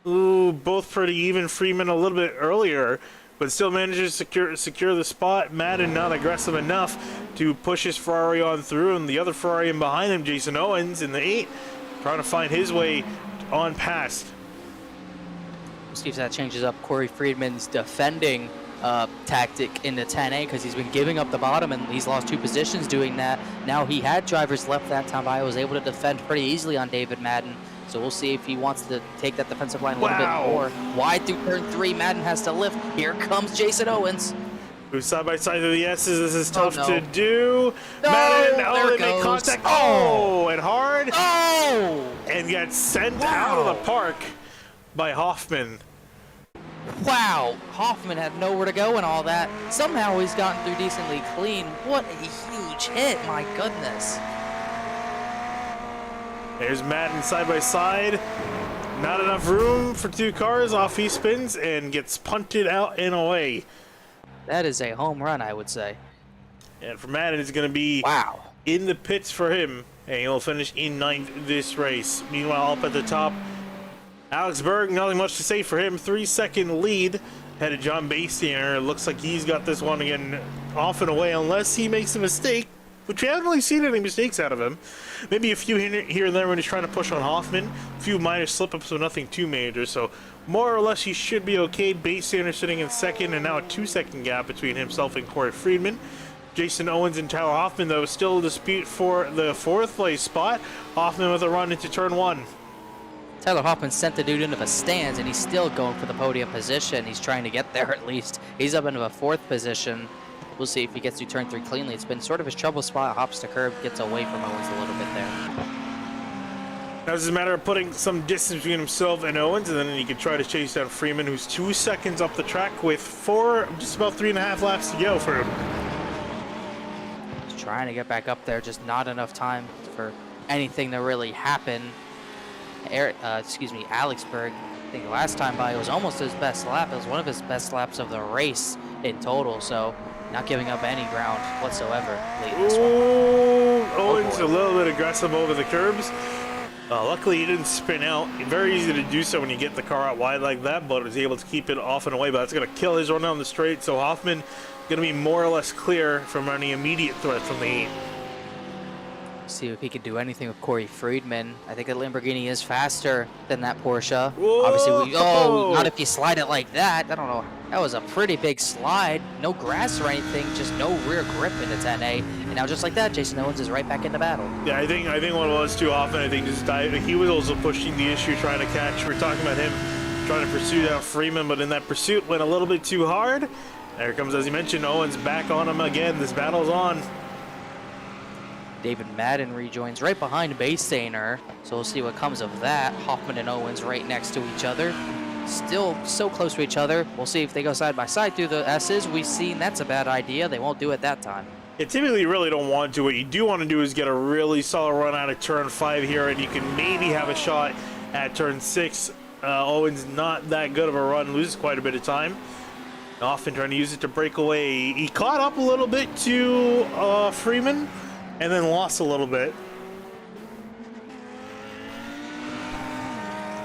A: Ooh, both pretty even. Freeman a little bit earlier, but still manages to secure the spot. Madden not aggressive enough to push his Ferrari on through, and the other Ferrari in behind him, Jason Owens, in the 8, trying to find his way on past.
B: We'll see if that changes up Cory Freeman's defending tactic in the 10A because he's been giving up the bottom and he's lost 2 positions doing that. Now he had drivers left that time, but I was able to defend pretty easily on David Madden. So we'll see if he wants to take that defensive line a little bit more. Wide through turn 3, Madden has to lift. Here comes Jason Owens.
A: Who's side by side of the S's. This is tough to do.
B: No,
A: Madden,
B: there it
A: they make
B: goes.
A: contact. Oh, and hard.
B: Oh!
A: And gets sent out of the park by Hoffman.
B: Wow, Hoffman had nowhere to go and all that. Somehow he's gotten through decently clean. What a huge hit, my goodness.
A: There's Madden side by side. Not enough room for 2 cars. Off he spins and gets punted out and away.
B: That is a home run, I would say.
A: And for Madden, it's going to be
B: wow
A: in the pits for him. and he'll finish in 9th this race. Meanwhile, up at the top, Alex Berg, nothing much to say for him. 3-second lead ahead of John Bastianer. It looks like he's got this one again off and away unless he makes a mistake, which we haven't really seen any mistakes out of him. Maybe a few here and there when he's trying to push on Hoffman. A few minor slip-ups, but nothing too major. So more or less he should be okay. Bastianer sitting in 2nd, and now a 2-second gap between himself and Cory Freeman. Jason Owens and Tyler Hoffman, though, still a dispute for the 4th place spot. Hoffman with a run into turn 1.
B: Tyler Hoffman sent the dude into the stands, and he's still going for the podium position. He's trying to get there at least. He's up into a 4th position. We'll see if he gets to turn 3 cleanly. It's been sort of his trouble spot. Hops the curb, gets away from Owens a little bit there.
A: Now it's a matter of putting some distance between himself and Owens, and then he can try to chase down Freeman, who's 2 seconds up the track with just about 3.5 laps to go for him.
B: He's trying to get back up there, just not enough time for anything to really happen. Alex Berg, I think last time by it was almost his best lap. It was one of his best laps of the race in total, so not giving up any ground whatsoever late in this one.
A: Owens a little bit aggressive over the curbs. Luckily he didn't spin out. Very easy to do so when you get the car out wide like that, but was able to keep it off and away. But that's going to kill his run down the straight, so Hoffman going to be more or less clear from any immediate threat from the 8.
B: See if he can do anything with Cory Freeman. I think the Lamborghini is faster than that Porsche.
A: Whoa!
B: Obviously, not if you slide it like that. I don't know. That was a pretty big slide. No grass or anything, just no rear grip into 10A. And now just like that, Jason Owens is right back in the battle.
A: Yeah, I think what it was too often, I think just he was also pushing the issue, trying to catch. We're talking about him trying to pursue down Freeman, but in that pursuit went a little bit too hard. There comes, as you mentioned, Owens back on him again. This battle's on.
B: David Madden rejoins right behind Bastainer, so we'll see what comes of that. Hoffman and Owens right next to each other. Still so close to each other. We'll see if they go side by side through the S's. We've seen that's a bad idea. They won't do it that time.
A: You typically really don't want to. What you do want to do is get a really solid run out of turn 5 here, and you can maybe have a shot at turn 6. Owens not that good of a run, loses quite a bit of time. Often trying to use it to break away. He caught up a little bit to Freeman, and then lost a little bit.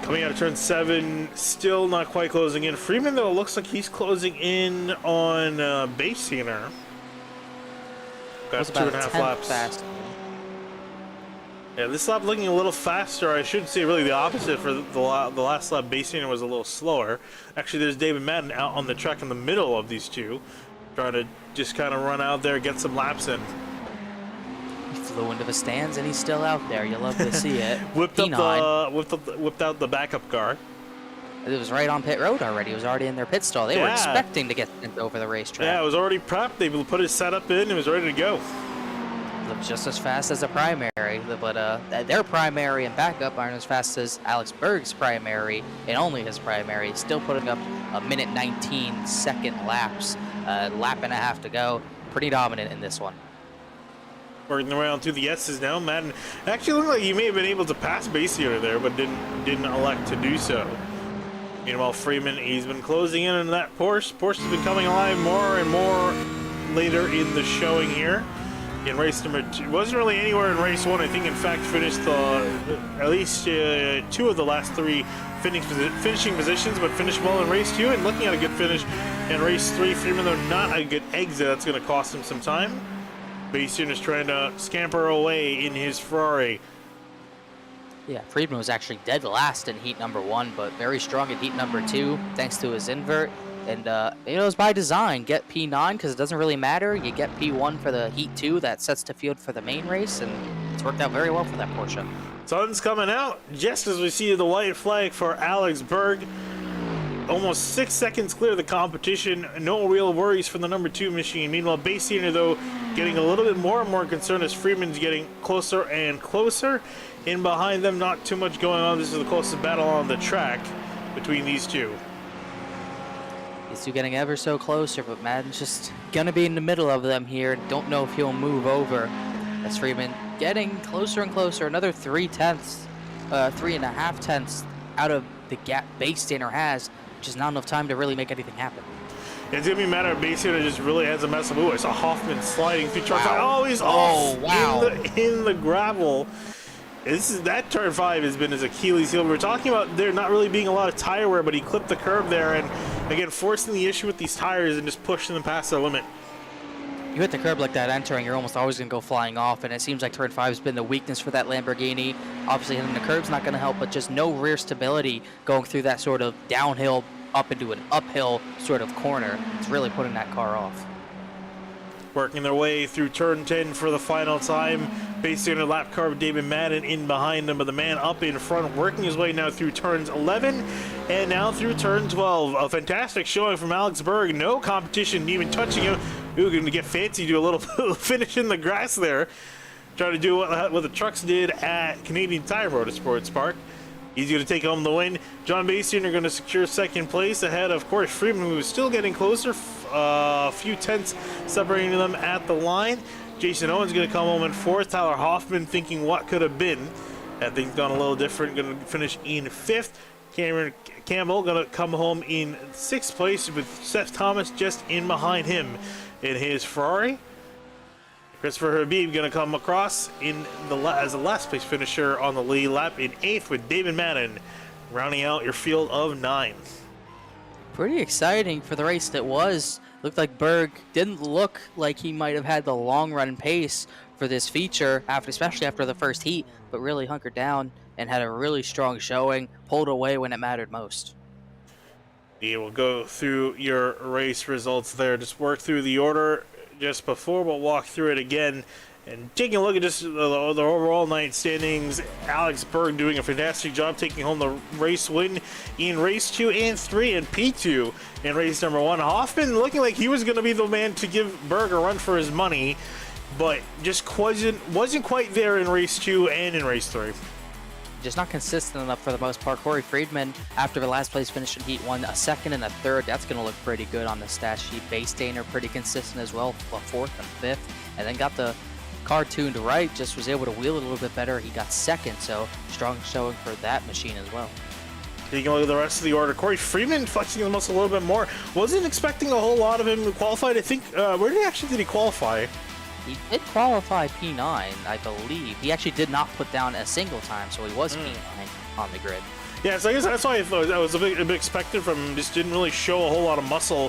A: Coming out of turn 7, still not quite closing in. Freeman, though, looks like he's closing in on Bastianer. Got 2.5 laps.
B: Fast.
A: Yeah, this lap looking a little faster. I should say really the opposite for the last lap. Bastianer was a little slower. Actually, there's David Madden out on the track in the middle of these two, trying to just kind of run out there, get some laps in.
B: He flew into the stands and he's still out there. You love to see it.
A: whipped out the backup car.
B: It was right on pit road already. It was already in their pit stall. They were expecting to get sent over the racetrack.
A: Yeah, it was already prepped. They put his setup in. It was ready to go.
B: Looked just as fast as the primary, but their primary and backup aren't as fast as Alex Berg's primary and only his primary. Still putting up a minute 19 second laps, lap and a half to go. Pretty dominant in this one.
A: Working around through the S's now. Madden actually looked like he may have been able to pass Bastianer there, but didn't elect to do so. Meanwhile, Freeman, he's been closing in on that Porsche. Porsche's been coming alive more and more later in the showing here. In race number 2, wasn't really anywhere in race 1. I think, in fact, finished at least 2 of the last 3 finishing positions, but finished well in race 2 and looking at a good finish in race 3. Freeman, though, not a good exit. That's going to cost him some time. Bastianer is trying to scamper away in his Ferrari.
B: Yeah, Freeman was actually dead last in heat number 1, but very strong in heat number 2, thanks to his invert. And, it's by design. Get P9 because it doesn't really matter. You get P1 for the heat 2. That sets the field for the main race, and it's worked out very well for that Porsche.
A: Sun's coming out just as we see the white flag for Alex Berg. Almost 6 seconds clear of the competition. No real worries for the number 2 machine. Meanwhile, Bastianer, though, getting a little bit more and more concerned as Freeman's getting closer and closer. In behind them, not too much going on. This is the closest battle on the track between these two.
B: These two getting ever so closer, but Madden's just gonna be in the middle of them here. Don't know if he'll move over. As Freeman getting closer and closer. Another 3.5 tenths out of the gap Bastianer has, which is not enough time to really make anything happen.
A: It's going to be a matter of basically just really has a mess up. Ooh, I saw Hoffman sliding through turn 5.
B: Wow.
A: Oh, he's
B: Oh,
A: off
B: wow.
A: in the gravel. That turn 5 has been his Achilles heel. We're talking about there not really being a lot of tire wear, but he clipped the curb there, and again, forcing the issue with these tires and just pushing them past their limit.
B: You hit the curb like that entering, you're almost always going to go flying off, and it seems like turn 5 has been the weakness for that Lamborghini. Obviously, hitting the curb's not going to help, but just no rear stability going through that sort of downhill up into an uphill sort of corner. It's really putting that car off.
A: Working their way through turn 10 for the final time. Basically on a lap car with David Madden in behind him, but the man up in front, working his way now through turns 11 and now through turn 12. A fantastic showing from Alex Berg. No competition even touching him. Ooh, going to get fancy, do a little finish in the grass there. Trying to do what the trucks did at Canadian Tire Motorsports Park. He's going to take home the win. John Bastian are going to secure second place ahead of Cory Freeman, who is still getting closer. A few tenths separating them at the line. Jason Owens going to come home in fourth. Tyler Hoffman thinking what could have been. That thing's gone a little different. Going to finish in fifth. Cameron Campbell going to come home in sixth place with Seth Thomas just in behind him in his Ferrari. Christopher Habib going to come across as the last place finisher on the lead lap in eighth with David Madden rounding out your field of 9.
B: Pretty exciting for the race that was. Looked like Berg didn't look like he might have had the long run pace for this feature, especially after the first heat, but really hunkered down and had a really strong showing, pulled away when it mattered most.
A: We will go through your race results there. Just work through the order just before. We'll walk through it again. And taking a look at just the overall night standings, Alex Berg doing a fantastic job taking home the race win in race 2 and 3 and P2 in race number 1. Hoffman looking like he was going to be the man to give Berg a run for his money, but just wasn't quite there in race 2 and in race 3.
B: Just not consistent enough for the most part. Cory Freeman, after the last place finish in Heat 1, a second and a third. That's going to look pretty good on the stat sheet. Bastainer pretty consistent as well, a fourth and fifth, and then got the car tuned right, just was able to wheel it a little bit better. He got second, so strong showing for that machine as well.
A: Taking a look at the rest of the order, Cory Freeman flexing his muscle a little bit more. Wasn't expecting a whole lot of him to qualify. I think, where did he qualify?
B: He did qualify P9, I believe. He actually did not put down a single time, so he was P9 on the grid.
A: Yeah, so I guess that's why I thought that was a bit expected from him. Just didn't really show a whole lot of muscle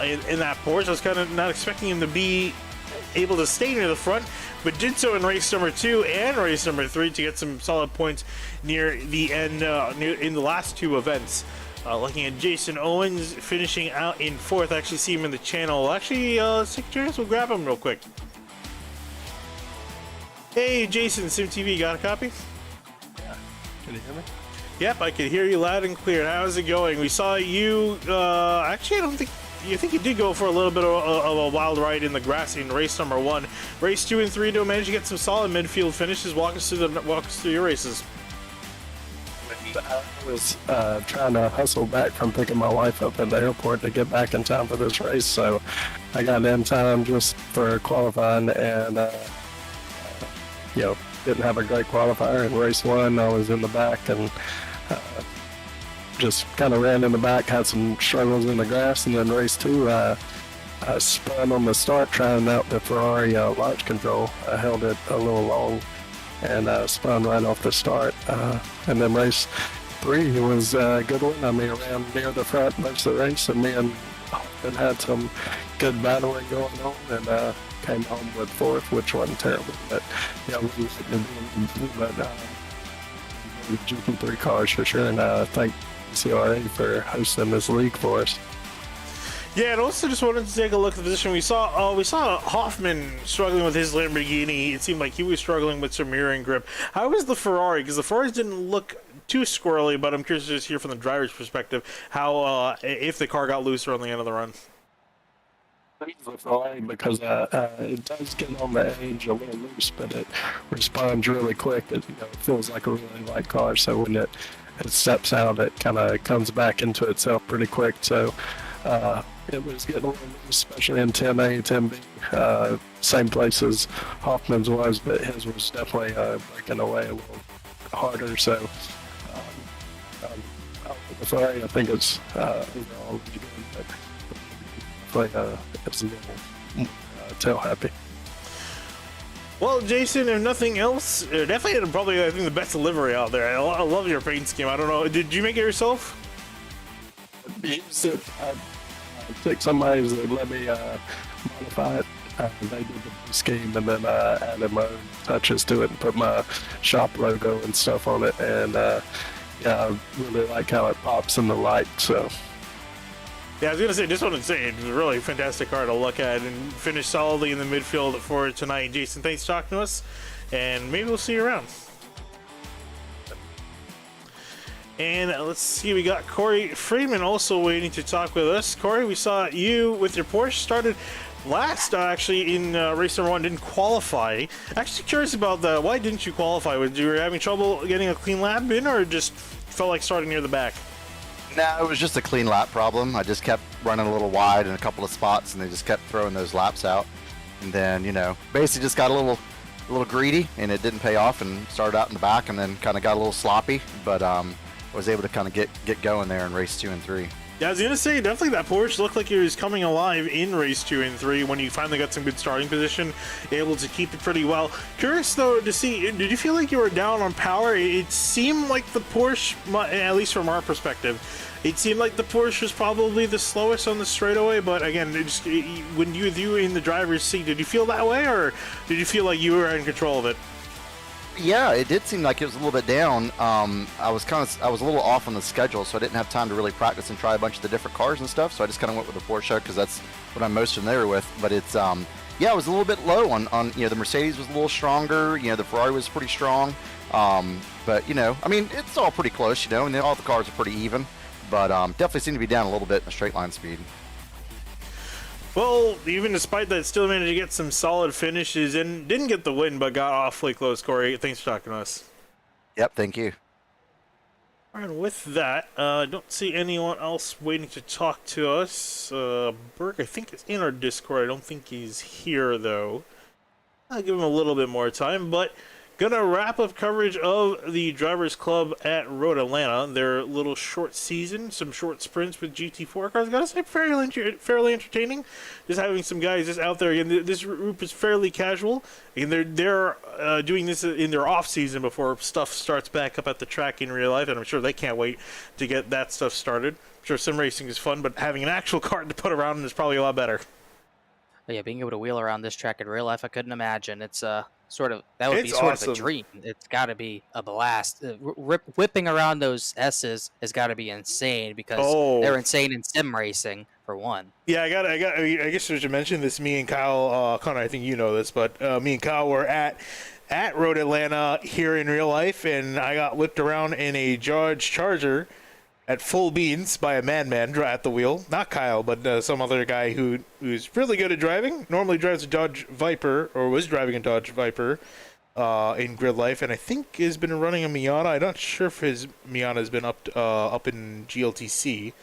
A: in that Porsche. I was kind of not expecting him to be able to stay near the front, but did so in race number 2 and race number 3 to get some solid points near the end in the last two events. Looking at Jason Owens finishing out in fourth. I actually see him in the channel. Actually, let's take a chance. We'll grab him real quick. Hey, Jason, SimTV, got a copy?
C: Yeah. Can you hear me?
A: Yep, I can hear you loud and clear. How's it going? We saw you. Actually, I don't think. You think you did go for a little bit of a wild ride in the grass in race number 1. Race 2 and 3, don't manage to get some solid midfield finishes. Walk us through your races.
C: I was trying to hustle back from picking my wife up at the airport to get back in time for this race, so I got in time just for qualifying, and didn't have a great qualifier. In race 1, I was in the back and just kind of ran in the back, had some struggles in the grass, and then race 2, I spun on the start trying out the Ferrari launch control. I held it a little long and spun right off the start. And then race 3 was a good one. I mean, I ran near the front most of the race, and me and Hoffman had some good battling going on, and came home with fourth, which wasn't terrible. But yeah, we the GP3 cars for sure, and thank CRA for hosting this league for us.
A: Yeah, and also just wanted to take a look at the position. We saw Hoffman struggling with his Lamborghini. It seemed like he was struggling with some mirroring grip. How was the Ferrari? Because the Ferraris didn't look too squirrely, but I'm curious to just hear from the driver's perspective how if the car got looser on the end of the run.
C: The Ferrari, because it does get on the edge a little loose, but it responds really quick. It feels like a really light car, so when it steps out, it kind of comes back into itself pretty quick. So it was getting a little loose, especially in 10A, 10B, same place as Hoffman's was, but his was definitely breaking away a little harder. So the Ferrari, I think it's overall really good. But definitely it was a little tail happy.
A: Well, Jason, if nothing else, definitely had probably, I think, the best delivery out there. I love your paint scheme. I don't know, did you make it yourself?
C: I took somebody that let me modify it. They did the scheme, and then added my own touches to it and put my shop logo and stuff on it. And yeah, I really like how it pops in the light. So
A: Yeah, I was going to say, just wanted to say, it's a really fantastic car to look at and finish solidly in the midfield for tonight. Jason, thanks for talking to us, and maybe we'll see you around. And let's see, we got Cory Freeman also waiting to talk with us. Cory, we saw you with your Porsche started last, actually, in race number 1, didn't qualify. Actually curious about that. Why didn't you qualify? Were you having trouble getting a clean lap in, or just felt like starting near the back?
D: No, it was just a clean lap problem. I just kept running a little wide in a couple of spots, and they just kept throwing those laps out. And then, you know, basically just got a little greedy, and it didn't pay off, and started out in the back, and then kind of got a little sloppy. But was able to kind of get going there in race 2 and 3.
A: Yeah, I was going to say, definitely that Porsche looked like it was coming alive in race 2 and 3 when you finally got some good starting position, able to keep it pretty well. Curious, though, to see, did you feel like you were down on power? It seemed like the Porsche, at least from our perspective, it seemed like the Porsche was probably the slowest on the straightaway, but again, when you in the driver's seat, did you feel that way, or did you feel like you were in control of it?
D: Yeah, it did seem like it was a little bit down. I was a little off on the schedule, so I didn't have time to really practice and try a bunch of the different cars and stuff. So I just kind of went with the Porsche because that's what I'm most familiar with. But it's yeah, it was a little bit low on you know, the Mercedes was a little stronger. You know, the Ferrari was pretty strong. But you know, I mean, it's all pretty close. You know, and all the cars are pretty even. But definitely seemed to be down a little bit in the straight line speed.
A: Well, even despite that, still managed to get some solid finishes and didn't get the win, but got awfully close. Cory, thanks for talking to us.
D: Yep, thank you.
A: All right, with that, I don't see anyone else waiting to talk to us. Berg, I think, is in our Discord. I don't think he's here, though. I'll give him a little bit more time, but gonna wrap up coverage of the Drivers Club at Road Atlanta. Their little short season, some short sprints with GT4 cars. Gotta say, fairly entertaining. Just having some guys just out there. Again, this group is fairly casual. And they're doing this in their off season before stuff starts back up at the track in real life, and I'm sure they can't wait to get that stuff started. I'm sure sim racing is fun, but having an actual kart to put around is probably a lot better.
B: But yeah, being able to wheel around this track in real life, I couldn't imagine. It's sort of that would
A: It's
B: be sort
A: awesome.
B: of a dream. It's got to be a blast. Whipping around those S's has got to be insane because they're insane in sim racing for one.
A: Yeah, I guess I should mention this. Me and Kyle, Connor, I think you know this, but me and Kyle were at Road Atlanta here in real life, and I got whipped around in a Dodge Charger at full beans by a madman at the wheel. Not Kyle, but some other guy who's really good at driving. Normally drives a Dodge Viper, or was driving a Dodge Viper in grid life, and I think has been running a Miata. I'm not sure if his Miata has been up in GLTC.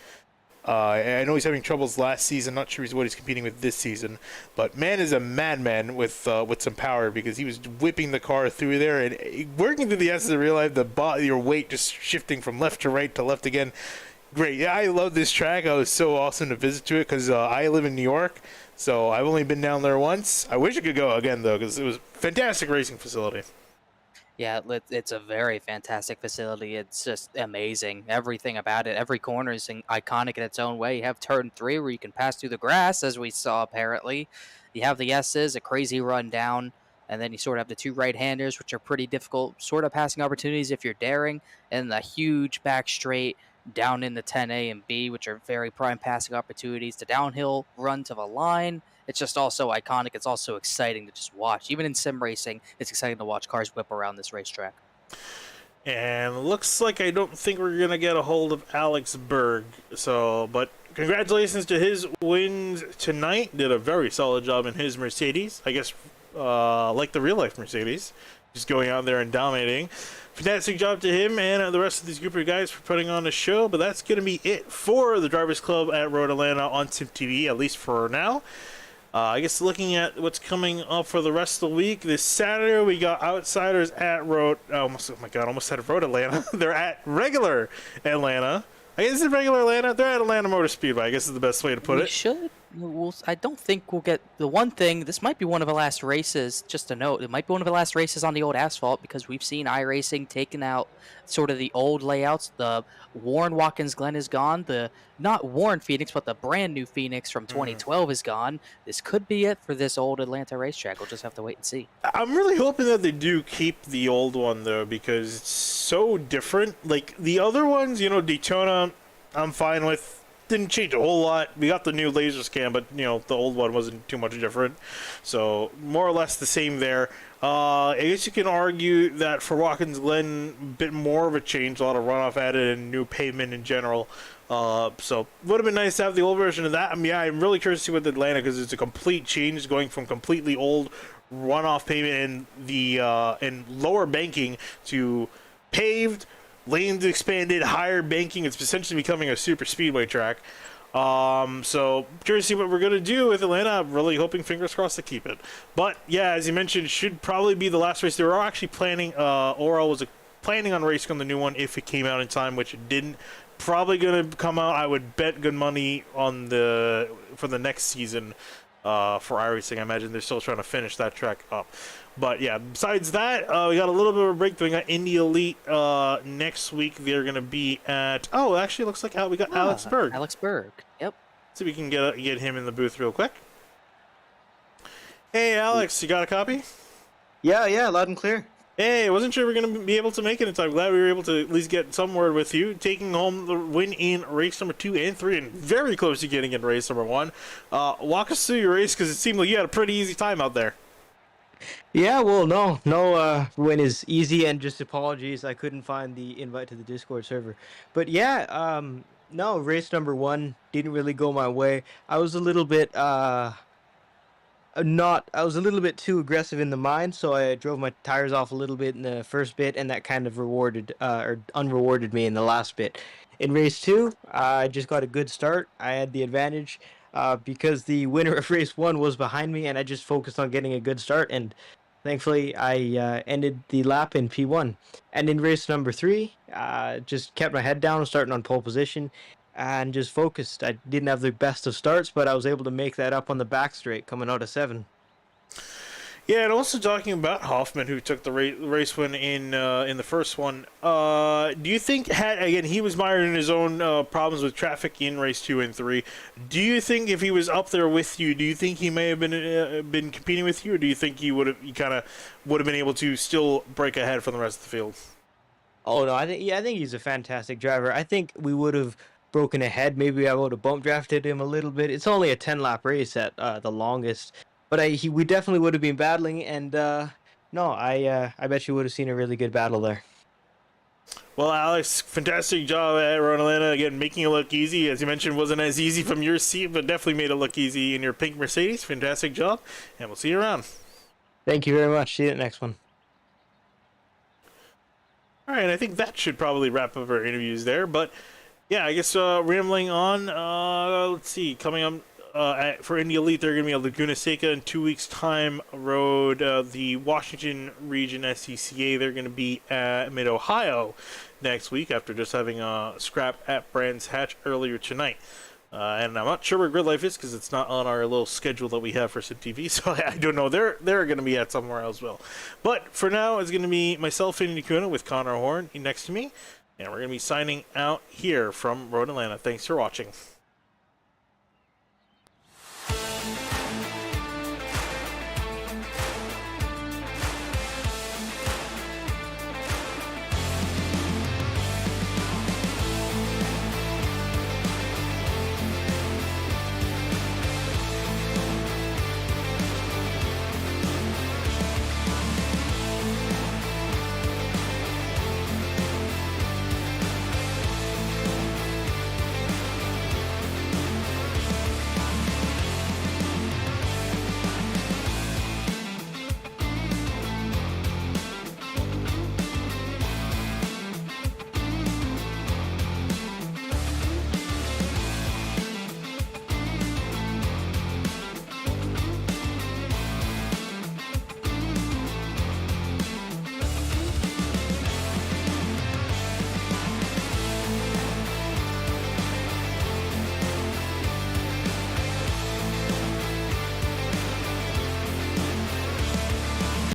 A: I know he's having troubles last season. Not sure what he's competing with this season, but man is a madman with some power because he was whipping the car through there and working through the S's in real life. Your weight just shifting from left to right to left again. Great. Yeah, I love this track. It was so awesome to visit to it because I live in New York, so I've only been down there once. I wish I could go again though because it was a fantastic racing facility.
B: Yeah, it's a very fantastic facility. It's just amazing. Everything about it. Every corner is iconic in its own way. You have turn 3 where you can pass through the grass, as we saw apparently. You have the S's, a crazy run down, and then you sort of have the 2 right-handers, which are pretty difficult sort of passing opportunities if you're daring, and the huge back straight down in the 10A and B, which are very prime passing opportunities. The downhill run to the line. It's just also iconic. It's also exciting to just watch. Even in sim racing, it's exciting to watch cars whip around this racetrack.
A: And looks like I don't think we're going to get a hold of Alex Berg. But congratulations to his wins tonight. Did a very solid job in his Mercedes. I guess like the real life Mercedes. Just going out there and dominating. Fantastic job to him and the rest of these group of guys for putting on a show. But that's going to be it for the Drivers Club at Road Atlanta on Sim TV, at least for now. I guess looking at what's coming up for the rest of the week, this Saturday we got Outsiders at Road. Oh my God, almost said Road Atlanta. They're at regular Atlanta. I guess it's regular Atlanta. They're at Atlanta Motor Speedway. I guess is the best way to put it.
B: I don't think we'll get the one thing. This might be one of the last races. Just a note, it might be one of the last races on the old asphalt because we've seen iRacing taking out sort of the old layouts. The Warren Watkins Glen is gone. The not Warren Phoenix, but the brand new Phoenix from 2012 is gone. This could be it for this old Atlanta racetrack. We'll just have to wait and see.
A: I'm really hoping that they do keep the old one though, because it's so different. Like the other ones, Daytona, I'm fine with. Didn't change a whole lot. We got the new laser scan, but the old one wasn't too much different. So more or less the same there. I guess you can argue that for Watkins Glen, a bit more of a change, a lot of runoff added and new pavement in general. So would have been nice to have the old version of that. I mean, yeah, I'm really curious to see with Atlanta because it's a complete change, going from completely old runoff pavement and the and lower banking to paved. Lanes expanded, higher banking. It's essentially becoming a super speedway track. So curious to see what we're gonna do with Atlanta. I'm really hoping, fingers crossed, to keep it. But yeah, as you mentioned, should probably be the last race. They were actually planning. Oral was planning on racing on the new one if it came out in time, which it didn't. Probably gonna come out. I would bet good money on for the next season for iRacing. I imagine they're still trying to finish that track up. But yeah, besides that, we got a little bit of a break. We got Indy Elite next week. They're gonna be at. Oh, actually, looks like we got Alex Berg.
B: Alex Berg. Yep.
A: So we can get him in the booth real quick. Hey, Alex, you got a copy?
E: Yeah, loud and clear.
A: Hey, I wasn't sure we were going to be able to make it in time. Glad we were able to at least get some word with you. Taking home the win in race number 2 and 3, and very close to getting in race number 1. Walk us through your race, because it seemed like you had a pretty easy time out there.
E: Yeah, well, no win is easy, and just apologies, I couldn't find the invite to the Discord server. But yeah, no, race number 1 didn't really go my way. I was a little bit too aggressive in the mind, so I drove my tires off a little bit in the first bit, and that kind of unrewarded me in the last bit. In race 2, I just got a good start. I had the advantage because the winner of race 1 was behind me, and I just focused on getting a good start, and thankfully I ended the lap in P1. And in race number 3, just kept my head down, starting on pole position, and just focused. I didn't have the best of starts, but I was able to make that up on the back straight coming out of 7.
A: Yeah, and also talking about Hoffman, who took the race win in the first one. Do you think he was mired in his own problems with traffic in race 2 and 3? Do you think if he was up there with you, do you think he may have been competing with you, or do you think he kind of would have been able to still break ahead from the rest of the field?
E: Oh no, I think he's a fantastic driver. I think we would have broken ahead. Maybe I would have bump drafted him a little bit. It's only a 10-lap race at the longest, but we definitely would have been battling. And no, I bet you would have seen a really good battle there.
A: Well, Alex, fantastic job at Road Atlanta. Again, making it look easy. As you mentioned, wasn't as easy from your seat, but definitely made it look easy in your pink Mercedes. Fantastic job, and we'll see you around.
E: Thank you very much. See you at the next one.
A: All right, I think that should probably wrap up our interviews there, but yeah, I guess rambling on, let's see, coming up for Indy Elite, they're going to be at Laguna Seca in 2 weeks' time. Road the Washington Region SCCA, they're going to be at Mid-Ohio next week after just having a scrap at Brands Hatch earlier tonight. And I'm not sure where Grid Life is because it's not on our little schedule that we have for SimTV, so I don't know. They're going to be at somewhere else. But for now, it's going to be myself, Indy Kuna, with Connor Horn next to me. And we're going to be signing out here from Road Atlanta. Thanks for watching.